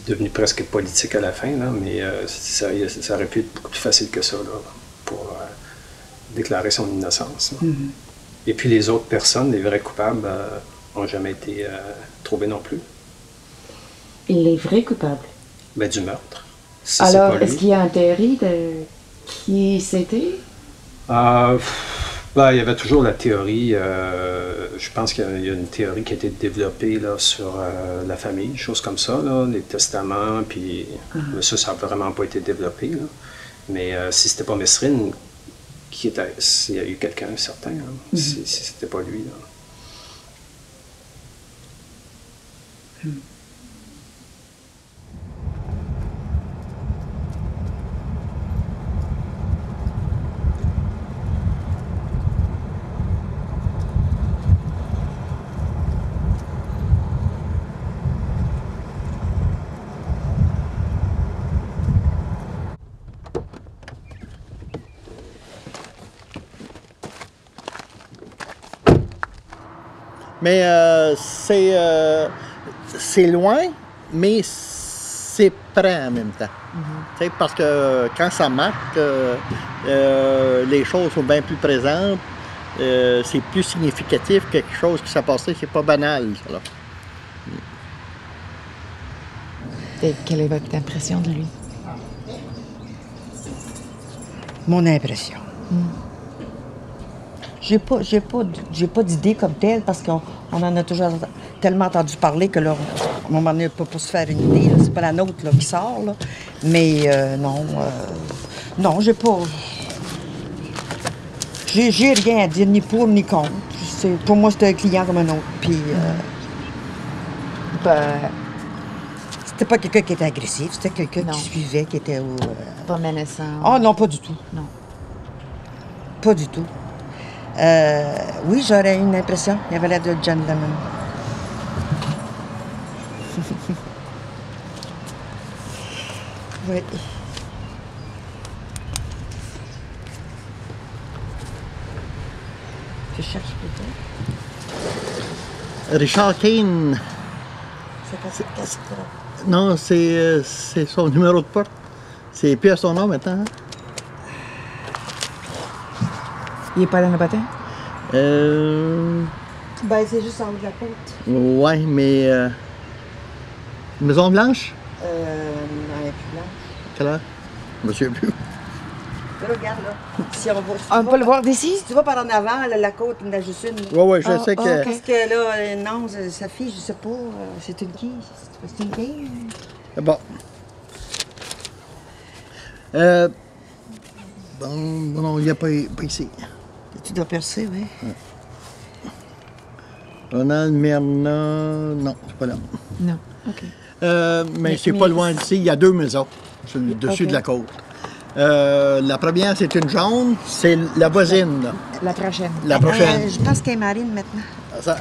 devenu presque politique à la fin, là, mais ça aurait pu être beaucoup plus facile que ça là, pour déclarer son innocence. Et puis les autres personnes, les vrais coupables, n'ont jamais été trouvés non plus. Les vrais coupables? Ben, du meurtre. Si alors, est-ce qu'il y a une théorie de qui c'était? Il y avait toujours la théorie, je pense qu'il y a une théorie qui a été développée là, sur la famille, choses comme ça, là, les testaments, puis ça n'a vraiment pas été développé. Là. Mais si c'était pas Mesrine, s'il y a eu quelqu'un certain, hein, si c'était pas lui. Là. Mais c'est loin, mais c'est près en même temps. Parce que quand ça marque, les choses sont bien plus présentes. C'est plus significatif que quelque chose qui s'est passé. C'est pas banal, ça, là. Et quelle est votre impression de lui? Mon impression? J'ai pas d'idée comme telle parce qu'on en a toujours tellement entendu parler que là, à un moment donné, on ne peut pas se faire une idée. C'est pas la nôtre là, qui sort. Là. Mais non, j'ai pas. J'ai rien à dire, ni pour ni contre. Pour moi, c'était un client comme un autre. Puis, c'était pas quelqu'un qui était agressif, c'était quelqu'un qui suivait, qui était au. Pas menaçant. Ah non, pas du tout. Non. Pas du tout. Oui, j'aurais une impression. Il avait l'air de gentleman. Oui. Je cherche peut-être. Richard Kane. C'est non, c'est son numéro de porte. C'est plus à son nom maintenant. Hein? Il n'est pas dans le bâtiment? Ben, c'est juste en haut de la côte. Oui, mais... Maison Blanche? Non, il n'y a plus blanche. Quelle heure? Monsieur plus. Regarde, là. Si on va, on peut le voir d'ici? Si tu vas par en avant, là, la côte, il y en a juste une. Oui, je sais que... Okay. Parce que là, non, sa fille, je sais pas, c'est une qui? C'est une fille? Bon. Bon, non, il n'y a pas ici. Tu dois percer, oui. Ouais. Ronald Merna... Non, c'est pas là. Non, OK. Mais c'est pas loin d'ici. Il y a 2 maisons sur le dessus de la côte. La première, c'est une jaune. C'est la voisine. Là. La prochaine. La prochaine. Je pense qu'elle est marine maintenant.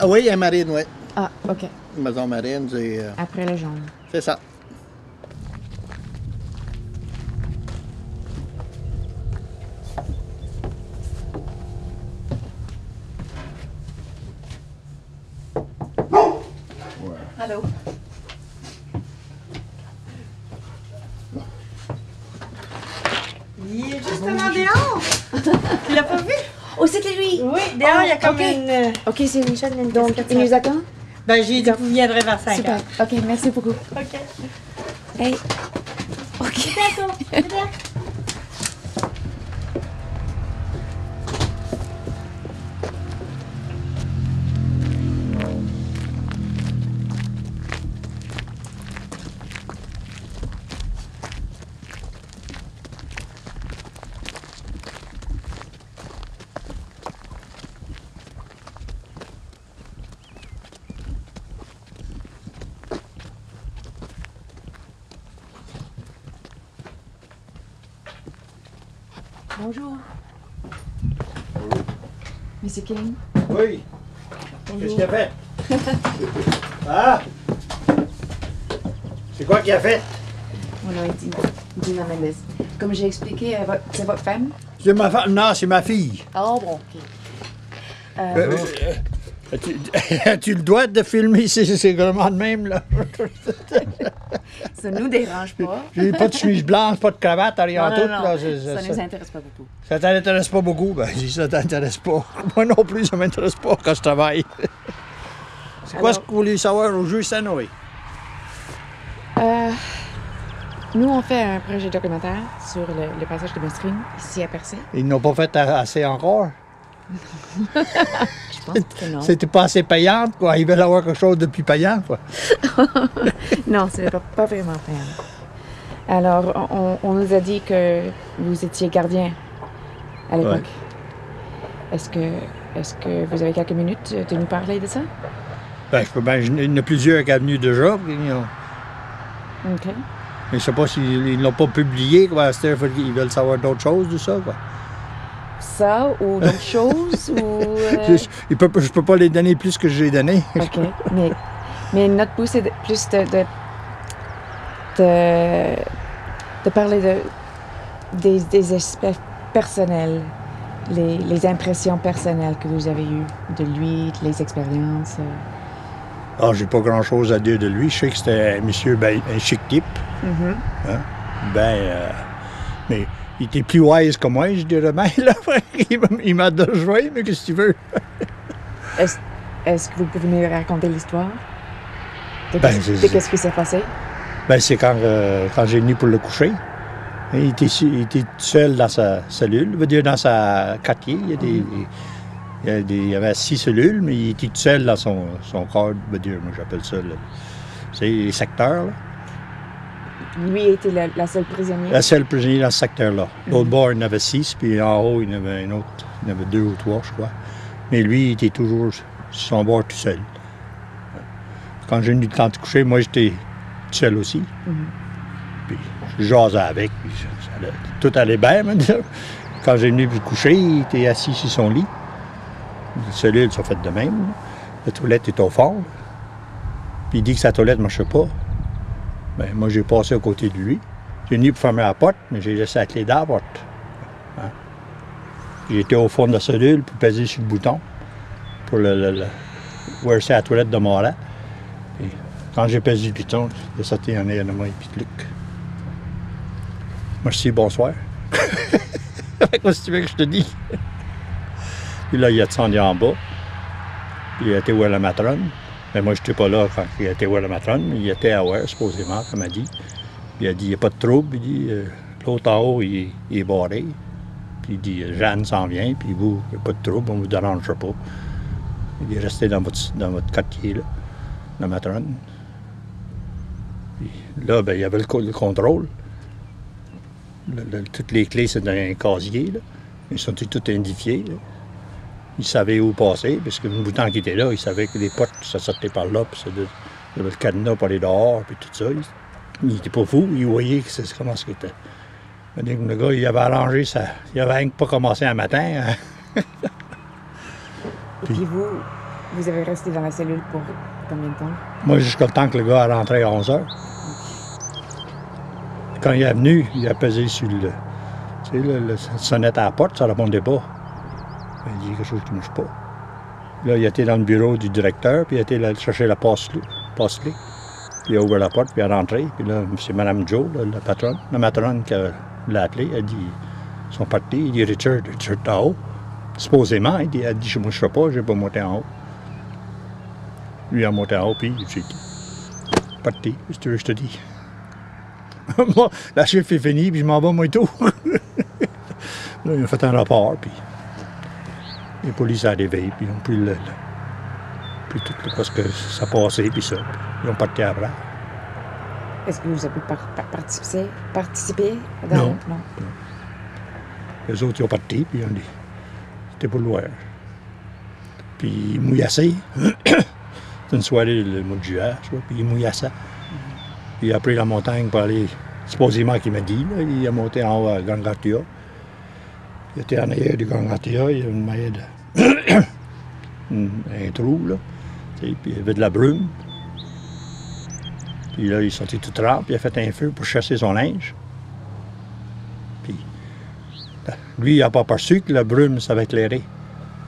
Oui, elle est marine, oui. Ah, OK. Maison marine, c'est... Après le jaune. C'est ça. Allô? Il est justement dehors! Tu l'as pas vu? Oh, c'était lui! Oui, dehors, il y a comme une... OK, c'est Michel. Donc, il nous attend? Ben, j'ai dit que vous viendrez vers 5 Super. heures. OK, merci beaucoup. OK. Hey, Bonjour. Monsieur King. Oui. Bonjour. Qu'est-ce qu'il a fait? Ah? C'est quoi qu'il a fait? Mon nom est Dina Mendes. Comme j'ai expliqué, c'est votre femme? C'est ma femme. Non, c'est ma fille. Oh, bon, OK. As-tu le droit de filmer? C'est vraiment de même, là. Ça nous dérange pas. J'ai pas de chemise blanche, pas de cravate, rien Non, tout. non, Là, ça nous intéresse pas beaucoup. Ça t'intéresse pas beaucoup? Ben, si ça t'intéresse pas. Moi non plus, ça m'intéresse pas quand je travaille. C'est quoi ce que vous voulez savoir au juge Sanoé? Nous, on fait un projet documentaire sur le passage de Mestring, ici à Percé. Ils n'ont pas fait assez encore? Je pense que non. C'était pas assez payant, quoi. Ils veulent avoir quelque chose de plus payant, quoi. Non, c'est pas vraiment payant. Alors, on nous a dit que vous étiez gardien à l'époque. Ouais. Est-ce que vous avez quelques minutes de nous parler de ça? Ben, je peux bien. Il y en a plusieurs qui sont venus déjà. OK. Mais je sais pas s'ils ne l'ont pas publié, quoi. Ils veulent savoir d'autres choses de ça, quoi. Ça ou d'autres choses ou... Je peux pas les donner plus que j'ai donné. OK. Mais notre but, c'est plus de parler des aspects personnels, les impressions personnelles que vous avez eues de lui, les expériences. Ah, j'ai pas grand-chose à dire de lui. Je sais que c'était un monsieur, un chic type. Mm-hmm. Hein? Mais il était plus wise que moi, je dirais bien. Là. Il m'a rejoint, mais qu'est-ce que tu veux? Est-ce que vous pouvez me raconter l'histoire? Qu'est-ce qui s'est passé? Ben, c'est quand j'ai venu pour le coucher. Il était seul dans sa cellule, je veux dire dans sa quartier. Il y avait 6 cellules, mais il était tout seul dans son corps, je veux dire, moi j'appelle ça, c'est les secteurs. Là. Lui était la seule prisonnière? La seule prisonnière dans ce secteur-là. L'autre bord, il y en avait 6, puis en haut, il y en avait un autre. Il y en avait 2 ou 3, je crois. Mais lui, il était toujours sur son bord tout seul. Quand j'ai eu le temps de coucher, moi, j'étais tout seul aussi. Puis je jasais avec, puis tout allait bien, maintenant. Quand j'ai venu me coucher, il était assis sur son lit. Les cellules sont faites de même. Là. La toilette est au fond. Puis il dit que sa toilette ne marchait pas. Bien, moi, j'ai passé à côté de lui. J'ai venu pour fermer la porte, mais j'ai laissé la clé dans la porte. Hein? J'étais au fond de la cellule pour peser sur le bouton pour verser la toilette de Morat. Puis, quand j'ai pesé le bouton, il a sauté en arrière de moi et puis Luc. Merci, bonsoir. Qu'est-ce que tu veux que je te dise? Puis là, il a descendu en bas. Puis il a été voir la matrone. Mais moi, je n'étais pas là quand il a été voir la matrone. Il était à voir, supposément, comme elle dit. Puis il a dit, il n'y a pas de trouble. Il dit, l'autre en haut, il est barré. Puis il dit, Jeanne s'en vient. Puis vous, il n'y a pas de trouble, on ne vous dérangera pas. Il est resté dans votre quartier, là, la matrone. Puis là, ben, il y avait le contrôle. Toutes les clés, c'est dans un casier, là. Ils sont tous identifiés, là. Ils savaient où passer, parce que le bouton qui était là, ils savaient que les portes, ça sortait par là, puis il y avait le cadenas pour aller dehors, puis tout ça. Il n'était pas fou, il voyait que c'est comment c'était. Le gars, il avait arrangé ça. Il avait pas commencé un matin. Hein. Puis vous avez resté dans la cellule pour combien de temps? Moi, jusqu'au temps que le gars a rentré à 11 h. Quand il est venu, il a pesé sur le sonnette à la porte, ça ne répondait pas. Il dit quelque chose qui ne marche pas. Là, il était dans le bureau du directeur, puis il était là chercher la passe-clé. Puis il a ouvert la porte, puis il est rentré. Puis là, c'est Mme Joe, là, la patronne. La matrone qui l'a appelé, elle dit, ils sont partis. Il dit, Richard est en haut. Supposément, elle dit, moi, je ne serai pas, je n'ai pas monté en haut. Lui, il a monté en haut, puis il s'est parti, je te dis. Moi, la chiffre est finie, puis je m'en vais, moi et tout. Là, ils ont fait un rapport, puis les policiers sont arrivés, puis ils ont pris puis tout parce que ça passait, puis ça. Puis ils ont parti après. Est-ce que vous avez participé dans... Non. Les autres, ils ont parti, puis ils ont dit, c'était pour le voir. Puis ils mouillassaient. C'était une soirée le mois de juillet, je crois, puis ils mouillassaient. Puis il a pris la montagne pour aller, supposément qu'il m'a dit, là, il est monté en haut à Gangatia. Il était en arrière du Gangatia, il y avait une manière un trou, là. Puis il y avait de la brume. Puis là, il est sorti tout trempe, il a fait un feu pour chasser son linge. Puis lui, il n'a pas perçu que la brume, ça va éclairer.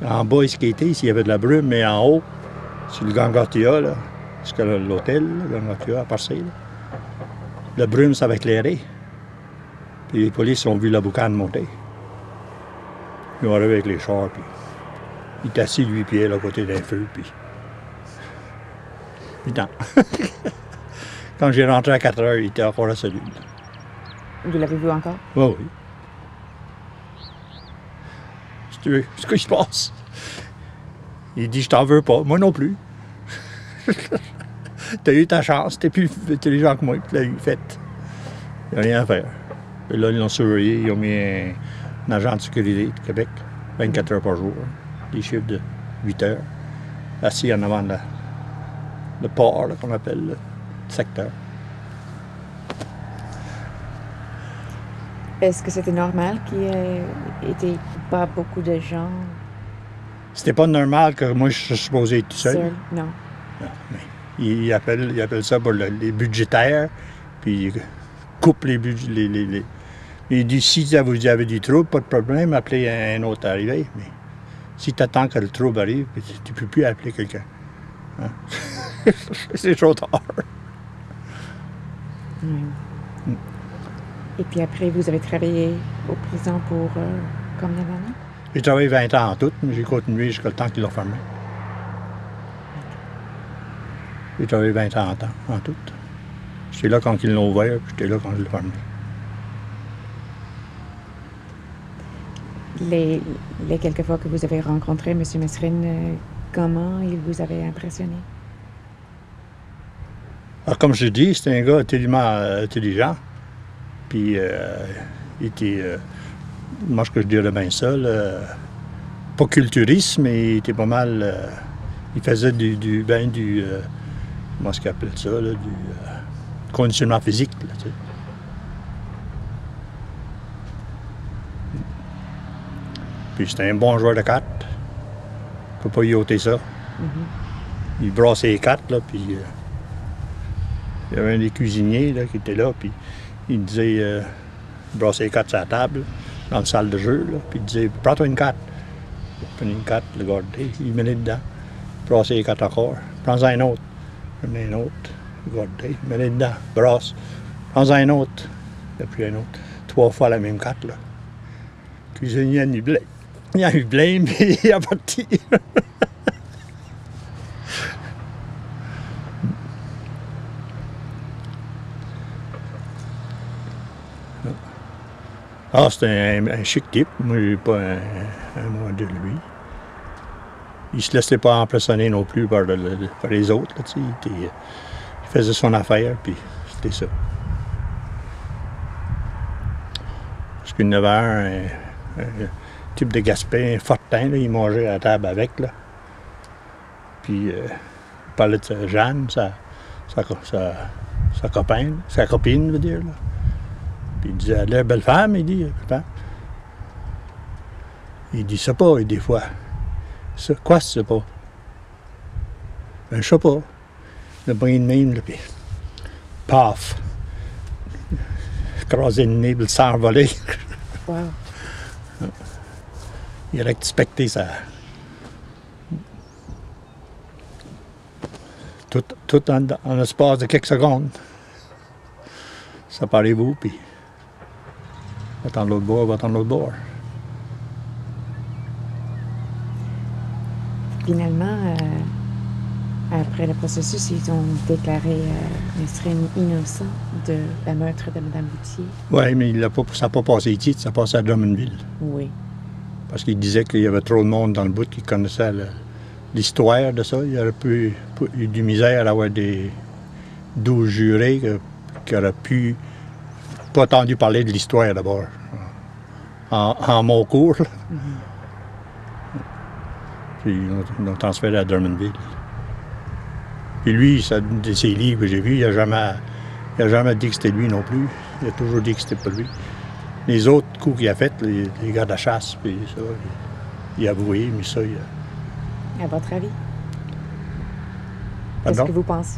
En bas, il skatait, s'il y avait de la brume, mais en haut, sur le Gangatia, là, jusqu'à l'hôtel, le Gangatia, à passer, là, la brume, ça va éclairer. Puis les polices ont vu la boucane monter. Ils ont arrivé avec les chars, puis il est assis, lui, pieds, à côté d'un feu, puis... Putain. Quand j'ai rentré à 4 heures, il était encore à celui. Vous l'avez vu encore? Oui, oui. Si tu veux, ce qui se passe. Il dit, je t'en veux pas. Moi non plus. T'as eu ta chance, t'es plus intelligent que moi, tu l'as eu, fait. Il n'y a rien à faire. Et là, ils l'ont surveillé, ils ont mis un agent de sécurité de Québec, 24 heures par jour, des chiffres de 8 heures, assis en avant de le port, qu'on appelle le secteur. Est-ce que c'était normal qu'il n'y ait pas beaucoup de gens? C'était pas normal que moi je suis supposé être tout seul. Non. Non, mais il appelle ça pour les budgétaires, puis il coupe les budgets. Il dit si vous avez du trouble, pas de problème, appelez un autre arrivé. Mais si tu attends que le trouble arrive, tu ne peux plus appeler quelqu'un. Hein? C'est trop tard. Et puis après, vous avez travaillé au prison pour combien d'années? J'ai travaillé 20 ans en tout, mais j'ai continué jusqu'à le temps qu'ils l'ont fermé. J'ai travaillé 20 ans en tout. J'étais là quand ils l'ont ouvert, puis j'étais là quand ils l'ont fermé. Les quelques fois que vous avez rencontré M. Mesrine, comment il vous avait impressionné? Alors, comme je dis, c'était un gars tellement intelligent. Puis, il était, moi, ce que je dirais bien ça, pas culturiste, mais il était pas mal. Il faisait du comment est-ce qu'il appelle ça, là, du conditionnement physique. Là, tu sais. Puis c'était un bon joueur de cartes. Il ne peut pas y ôter ça. Il brassait les cartes, là, puis il y avait un des cuisiniers là, qui était là, puis il disait brasser les cartes sur la table, dans la salle de jeu, là, puis il disait prends-toi une carte. Il prenait une carte, le gardait, il mettait dedans, brassait les cartes encore, prends-en un autre, prenez un autre, le gardait, il mettait dedans, brasse, prends-en un autre, il a pris un autre, 3 fois la même carte, là. Le cuisinier il a eu blême, puis il est parti. Ah, c'était un chic type. Moi, j'ai pas un mot de lui. Il se laissait pas impressionner non plus par les autres. Là, il faisait son affaire, puis c'était ça. Parce qu'il y avait un type de Gaspé, un fortin, là, il mangeait à la table avec. Là. Puis il parlait de Jeanne, sa copine, veut dire. Là. Puis il disait, elle a l'air belle femme, il dit. Il dit, ça pas, des fois. Ça, quoi, c'est pas? Ben, je sais pas. Le brin de même, là, puis paf! Écraser le nez, puis le sang envolé. Wow. Il a respecté ça. Tout en l'espace de quelques secondes. Ça parlez-vous, puis va attendre l'autre bord, va attendre l'autre bord. Finalement, Après le processus, ils ont déclaré Mesrine innocent de la meurtre de Mme Boutier. Oui, mais ça n'a pas passé ici, ça passé à Drummondville. Oui. Parce qu'il disait qu'il y avait trop de monde dans le bout qui connaissait l'histoire de ça. Il y aurait eu du misère à avoir des 12 jurés qui auraient pu pas entendu parler de l'histoire d'abord. En mon cours. Puis ils l'ont transféré à Drummondville. Puis lui, de ses livres que j'ai vus, il n'a jamais dit que c'était lui non plus. Il a toujours dit que c'était pas lui. Les autres coups qu'il a faits, les gars de la chasse, puis ça, il a avoué, mais ça, il a... À votre avis? Pardon? Qu'est-ce que vous pensez?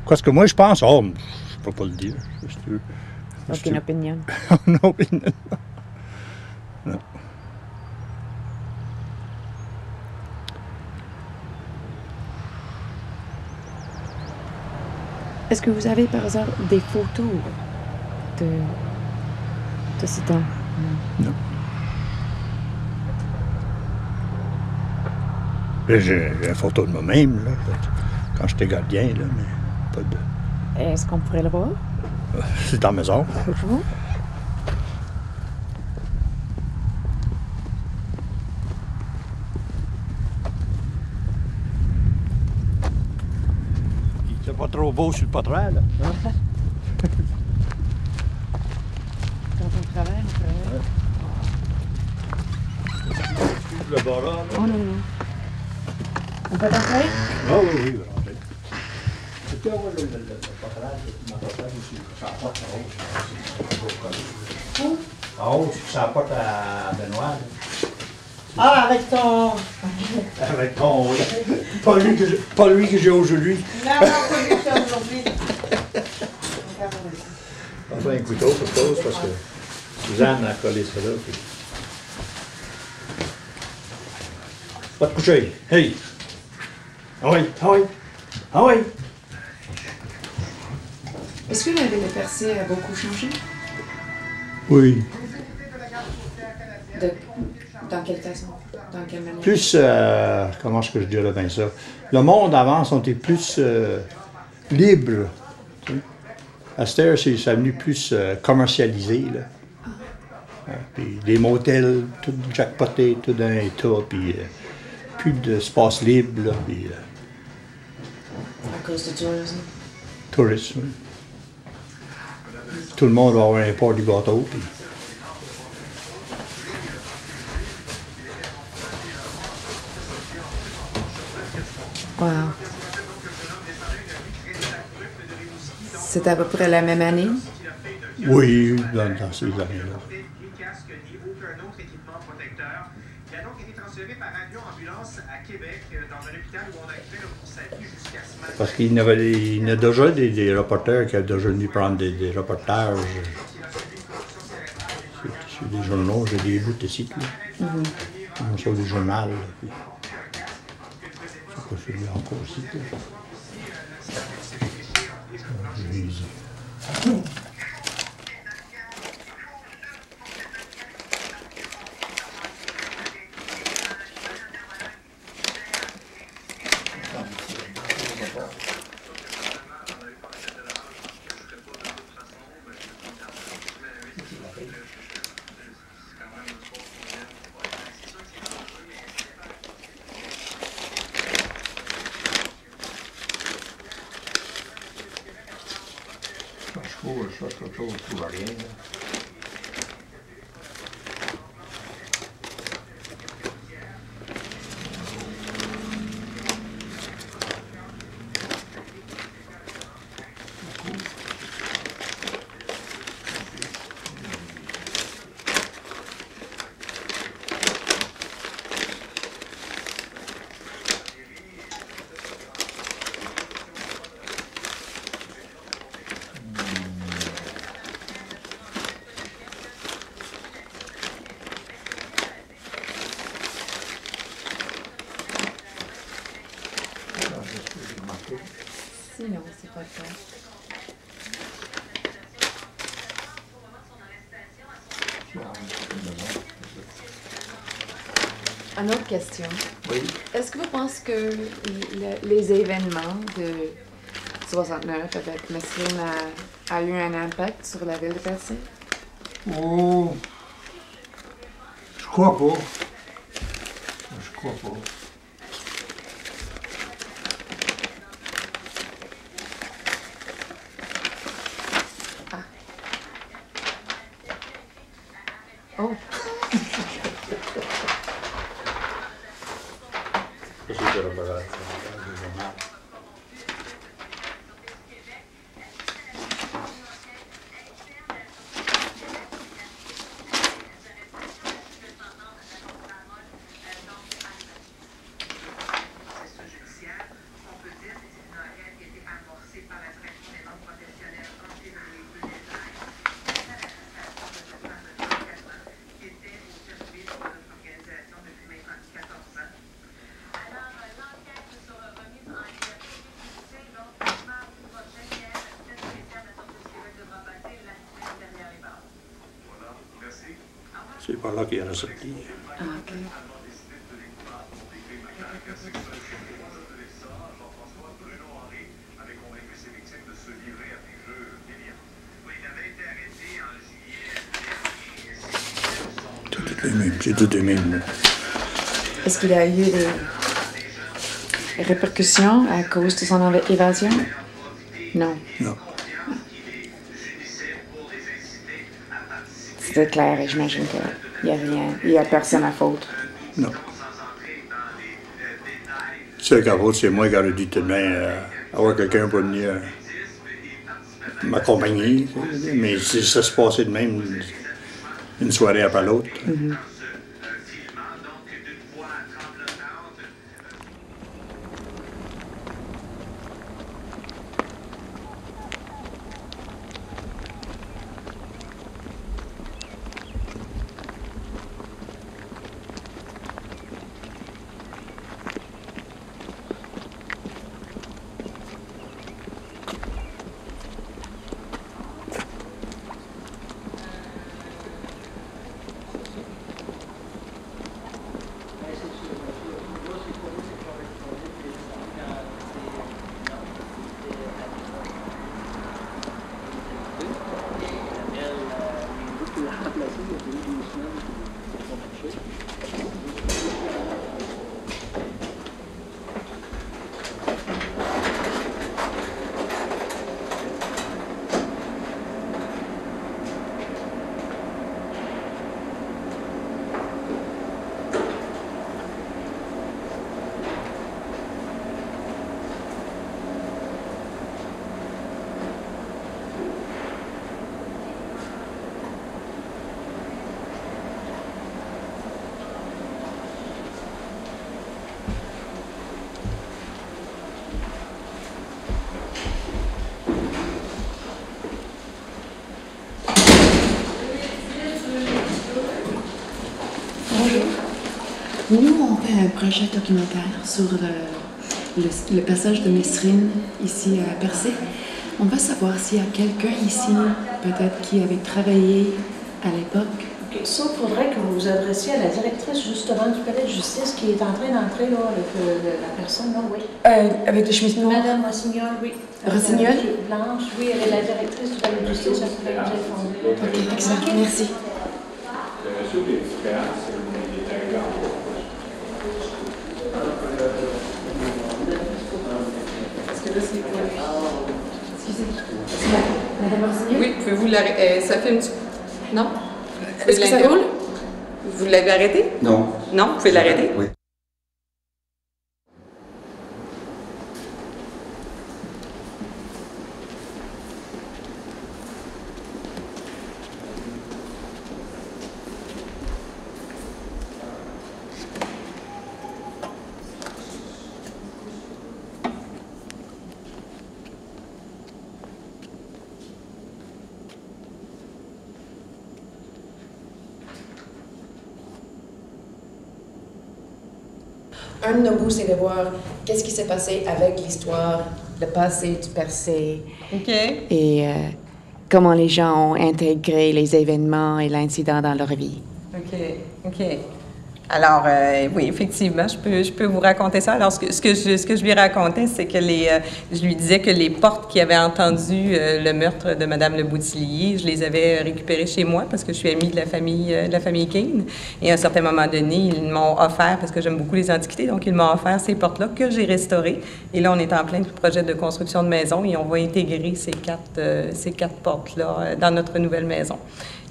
Qu'est-ce que moi je pense? Oh, je peux pas le dire. Aucune opinion? Aucune opinion. Non. Est-ce que vous avez par hasard des photos de ce temps? Non. J'ai une photo de moi-même, là, quand j'étais gardien, là, mais pas de... Est-ce qu'on pourrait le voir? C'est dans la maison. C'est pas trop beau sur le portrait, là. Quand on travaille, Le bras, là. Oh non, non. On peut entrer? Ah oui, oui, on peut rentrer. C'était le portrait, ma portrait aussi. Ça apporte en haut. En haut, ça apporte à Benoît, là. Ah, avec ton... Avec ton... Pas lui que j'ai aujourd'hui. Non, non, pas lui que aujourd'hui. Enfin, un couteau, pour cause, parce que Suzanne a collé ça là. Puis... Pas de coucher. Hey! Ah oui, ah oui, ah oui! Est-ce que la ville de Percé a beaucoup changé? Oui. Dans quelle façon? Dans quelle manière? Plus, comment est-ce que je dirais bien ça? Le monde avant, on était plus libre. Tu sais. À cette heure, c'est devenu plus commercialisé. Là. Puis les motels, tout jackpoté, tout dans un tas, puis plus d'espace libre. Là, puis, À cause du tourisme? Tourisme, oui. Tout le monde va avoir un port du gâteau. Puis... Wow. C'est à peu près la même année? Oui, dans ces années-là. Parce qu'il y a déjà des reporters qui ont déjà venu prendre des reportages sur des journaux. J'ai des bouts de sites, là. Sur des journaux, là. Puis... C'est celui encore ici. Je vais ici. Je cherche quelque chose, je ne trouve rien. Là. Non, c'est pas le cas. Une autre question. Oui. Est-ce que vous pensez que les événements de 69 avec Mesrine a eu un impact sur la ville de Percé? Oh, je crois pas. Je crois pas. Oh. C'est par là qu'il y a ressorti. Ah, OK. C'est tout les mêmes. Est-ce qu'il y a eu des répercussions à cause de son évasion? Non. Non. C'était clair et j'imagine qu'il n'y a rien, il n'y a personne à faute. Non. C'est qu'à faute, c'est moi qui aurais dû tout de même avoir quelqu'un pour venir m'accompagner. Mais ça se passait de même une soirée après l'autre. Mm-hmm. Nous, on fait un projet documentaire sur le passage de Mesrine ici à Percé. On va savoir s'il y a quelqu'un ici, peut-être, qui avait travaillé à l'époque. Okay. Ça, il faudrait que vous vous adressiez à la directrice, justement, du palais de justice qui est en train d'entrer, là, avec la personne, là, oui. Avec le chemise noire? Madame Rossignol, oui. Rossignol? Blanche, oui, elle est la directrice du palais de justice, elle pourrait nous informer. OK, excellent. Merci. Madame Rossignol? Oui, pouvez-vous l'arrêter? Ça filme? Non? Est-ce que ça roule? Vous l'avez arrêté? Non. Non? Vous pouvez l'arrêter? Oui. Un de nos goûts, c'est de voir qu'est-ce qui s'est passé avec l'histoire, le passé du Percé. OK. Et comment les gens ont intégré les événements et l'incident dans leur vie. OK. OK. Alors, oui, effectivement, je peux vous raconter ça. Alors, ce que je lui racontais, c'est que je lui disais que les portes qui avaient entendu le meurtre de Mme Le Boutillier, je les avais récupérées chez moi parce que je suis amie de la famille Kane. Et à un certain moment donné, ils m'ont offert, parce que j'aime beaucoup les antiquités, donc ils m'ont offert ces portes-là que j'ai restaurées. Et là, on est en plein projet de construction de maison et on va intégrer ces quatre portes-là dans notre nouvelle maison.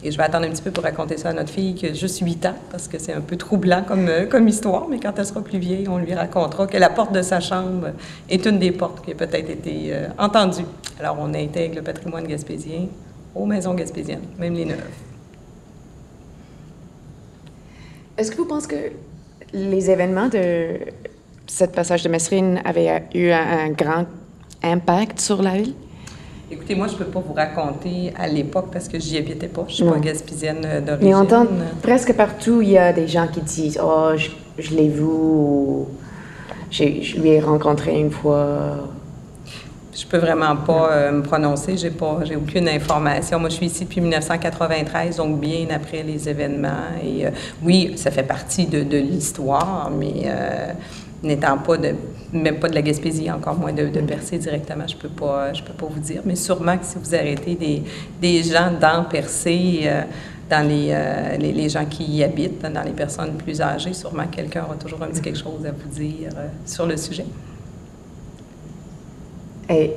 Et je vais attendre un petit peu pour raconter ça à notre fille qui a juste 8 ans, parce que c'est un peu troublant comme histoire, mais quand elle sera plus vieille, on lui racontera que la porte de sa chambre est une des portes qui a peut-être été entendue. Alors, on intègre le patrimoine gaspésien aux maisons gaspésiennes, même les neuves. Est-ce que vous pensez que les événements de cette passage de Messrine avaient eu un grand impact sur la ville? Écoutez, moi, je ne peux pas vous raconter à l'époque parce que j'y habitais pas. Je ne suis pas gaspésienne d'origine. Mais on entend presque partout, il y a des gens qui disent « Oh, je l'ai vu » ou « Je lui ai rencontré une fois ». Je peux vraiment pas me prononcer. J'ai aucune information. Moi, je suis ici depuis 1993, donc bien après les événements. Et oui, ça fait partie de l'histoire, mais n'étant pas même pas de la Gaspésie, encore moins de Percé directement, je peux pas vous dire. Mais sûrement que si vous arrêtez des gens dans Percé, dans les gens qui y habitent, dans les personnes plus âgées, sûrement quelqu'un aura toujours un petit quelque chose à vous dire sur le sujet. Et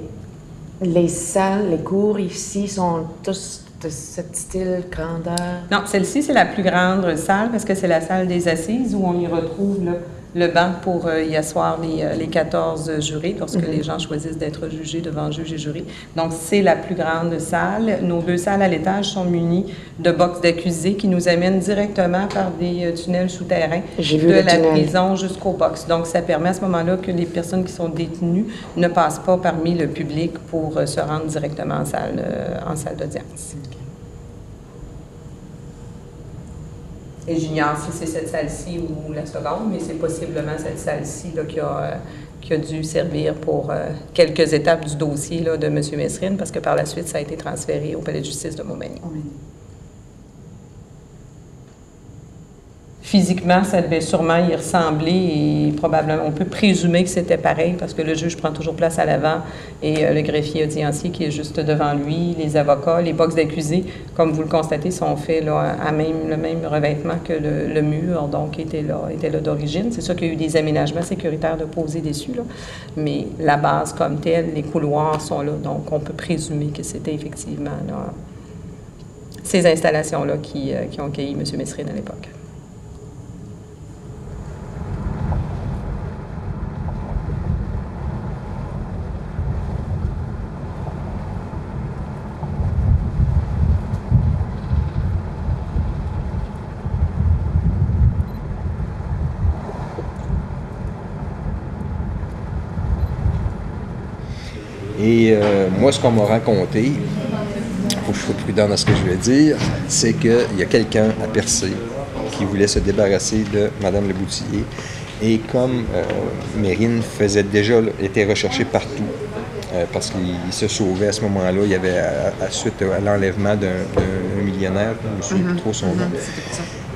les salles, les cours ici sont tous de ce style grandeur? Non, celle-ci, c'est la plus grande salle parce que c'est la salle des assises où on y retrouve là, le banc pour y asseoir les 14 jurés lorsque les gens choisissent d'être jugés devant juge et jury. Donc, c'est la plus grande salle. Nos 2 salles à l'étage sont munies de box d'accusés qui nous amènent directement par des tunnels souterrains de la prison jusqu'au box. Donc, ça permet à ce moment-là que les personnes qui sont détenues ne passent pas parmi le public pour se rendre directement en salle d'audience. Et j'ignore si c'est cette salle-ci ou la seconde, mais c'est possiblement cette salle-ci qui a dû servir pour quelques étapes du dossier là, de M. Messrine, parce que par la suite, ça a été transféré au palais de justice de Montmagny. Physiquement, ça devait sûrement y ressembler et probablement, on peut présumer que c'était pareil parce que le juge prend toujours place à l'avant et le greffier audiencier qui est juste devant lui, les avocats, les box d'accusés, comme vous le constatez, sont faits là, le même revêtement que le mur, donc était là d'origine. C'est sûr qu'il y a eu des aménagements sécuritaires de poser dessus, là, mais la base comme telle, les couloirs sont là, donc on peut présumer que c'était effectivement là, ces installations-là qui ont accueilli M. Messrine à l'époque. Et moi, ce qu'on m'a raconté, il faut que je sois prudent dans ce que je vais dire, c'est qu'il y a quelqu'un à Percé qui voulait se débarrasser de Mme Le Boutillier. Et comme Mérine était recherché partout, parce qu'il se sauvait à ce moment-là, il y avait, suite à l'enlèvement d'un millionnaire, je ne me souviens plus trop son nom,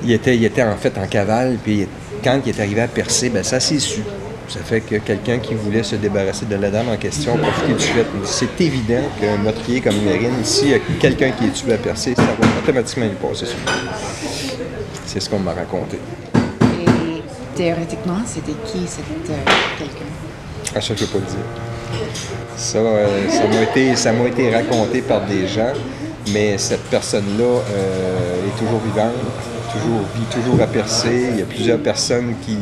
il était en fait en cavale, puis quand il est arrivé à Percé, ben ça s'est su. Ça fait que quelqu'un qui voulait se débarrasser de la dame en question a profité du fait. C'est évident qu'un meurtrier comme Mérine, s'il y a quelqu'un qui est tué à Percé, ça va automatiquement lui passer sur lui. C'est ce qu'on m'a raconté. Et théoriquement, c'était qui quelqu'un? Ah, ça, je ne peux pas le dire. Ça m'a été raconté par des gens, mais cette personne-là est toujours vivante. Vit toujours à Percé. Il y a plusieurs personnes qui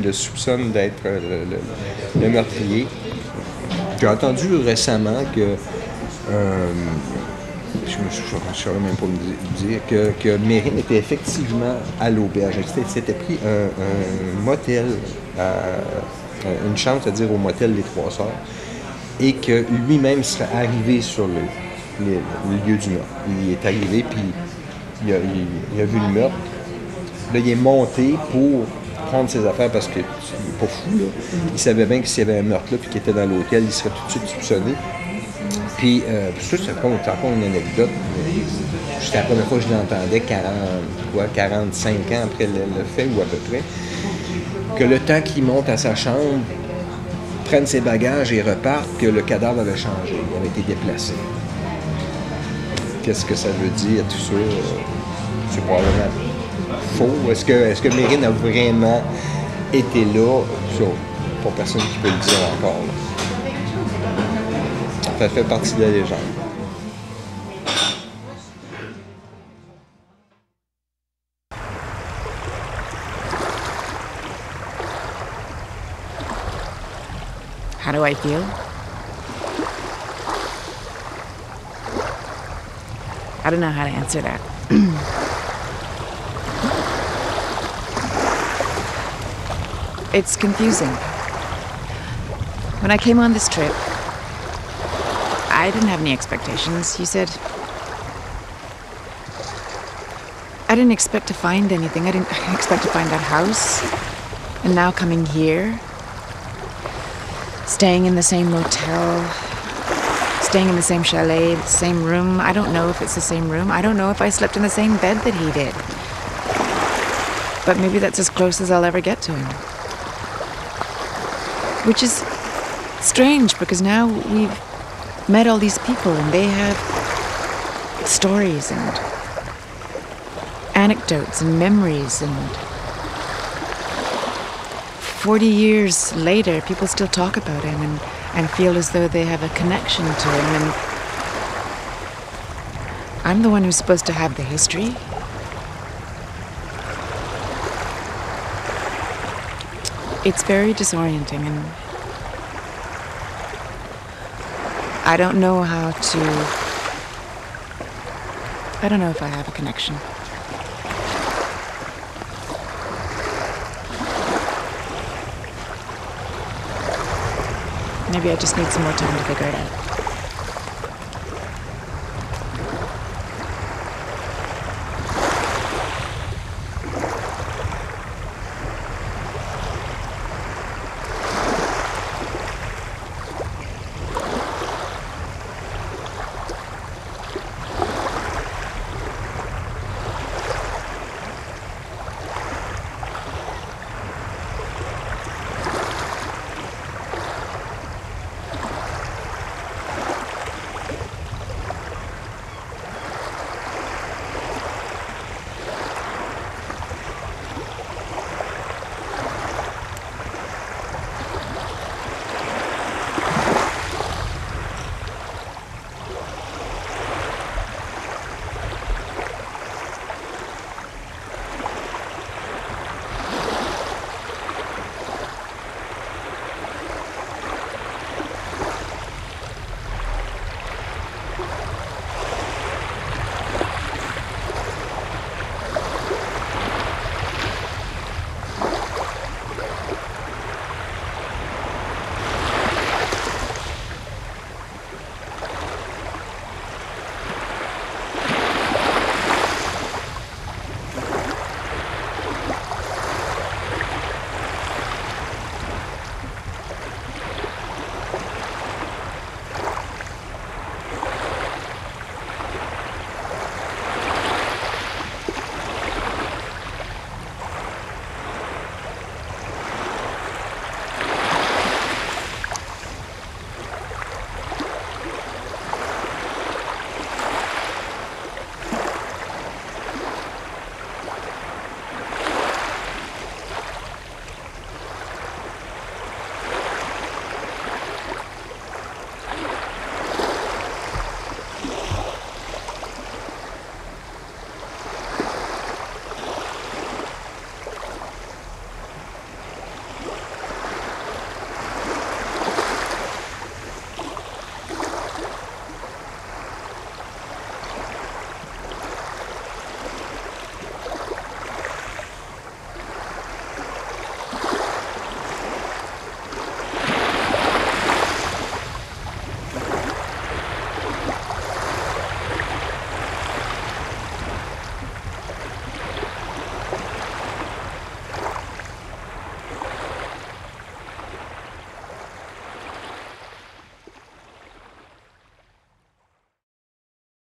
le soupçonnent d'être le meurtrier. J'ai entendu récemment que, je ne saurais même pas me dire, que Mérine était effectivement à l'auberge. Il s'était pris un motel, une chambre, c'est-à-dire au motel Les Trois Sœurs, et que lui-même serait arrivé sur le lieu du meurtre. Il est arrivé, puis il a vu le meurtre. Là, il est monté pour prendre ses affaires parce qu'il n'est pas fou, là. Il savait bien que s'il y avait un meurtre là, puis qu'il était dans l'hôtel, il serait tout de suite soupçonné. Puis, ça raconte encore une anecdote. c'était la première fois que je l'entendais 45 ans après le fait, ou à peu près, que le temps qu'il monte à sa chambre, prenne ses bagages et reparte, que le cadavre avait changé, il avait été déplacé. Qu'est-ce que ça veut dire, tout ça? C'est probablement faux. Est-ce que Mérine a vraiment été là? Ça, pas personne qui peut le dire encore. Là. Ça fait partie de la légende. How do I feel? I don't know how to answer that. It's confusing. When I came on this trip, I didn't have any expectations. You said I didn't expect to find anything. I didn't expect to find that house. And now coming here, staying in the same motel, staying in the same chalet, the same room. I don't know if it's the same room. I don't know if I slept in the same bed that he did. But maybe that's as close as I'll ever get to him. Which is strange because now we've met all these people and they have stories and anecdotes and memories, and 40 years later people still talk about him and feel as though they have a connection to him, and I'm the one who's supposed to have the history. It's very disorienting, and I don't know how to... I don't know if I have a connection. Maybe I just need some more time to figure it out.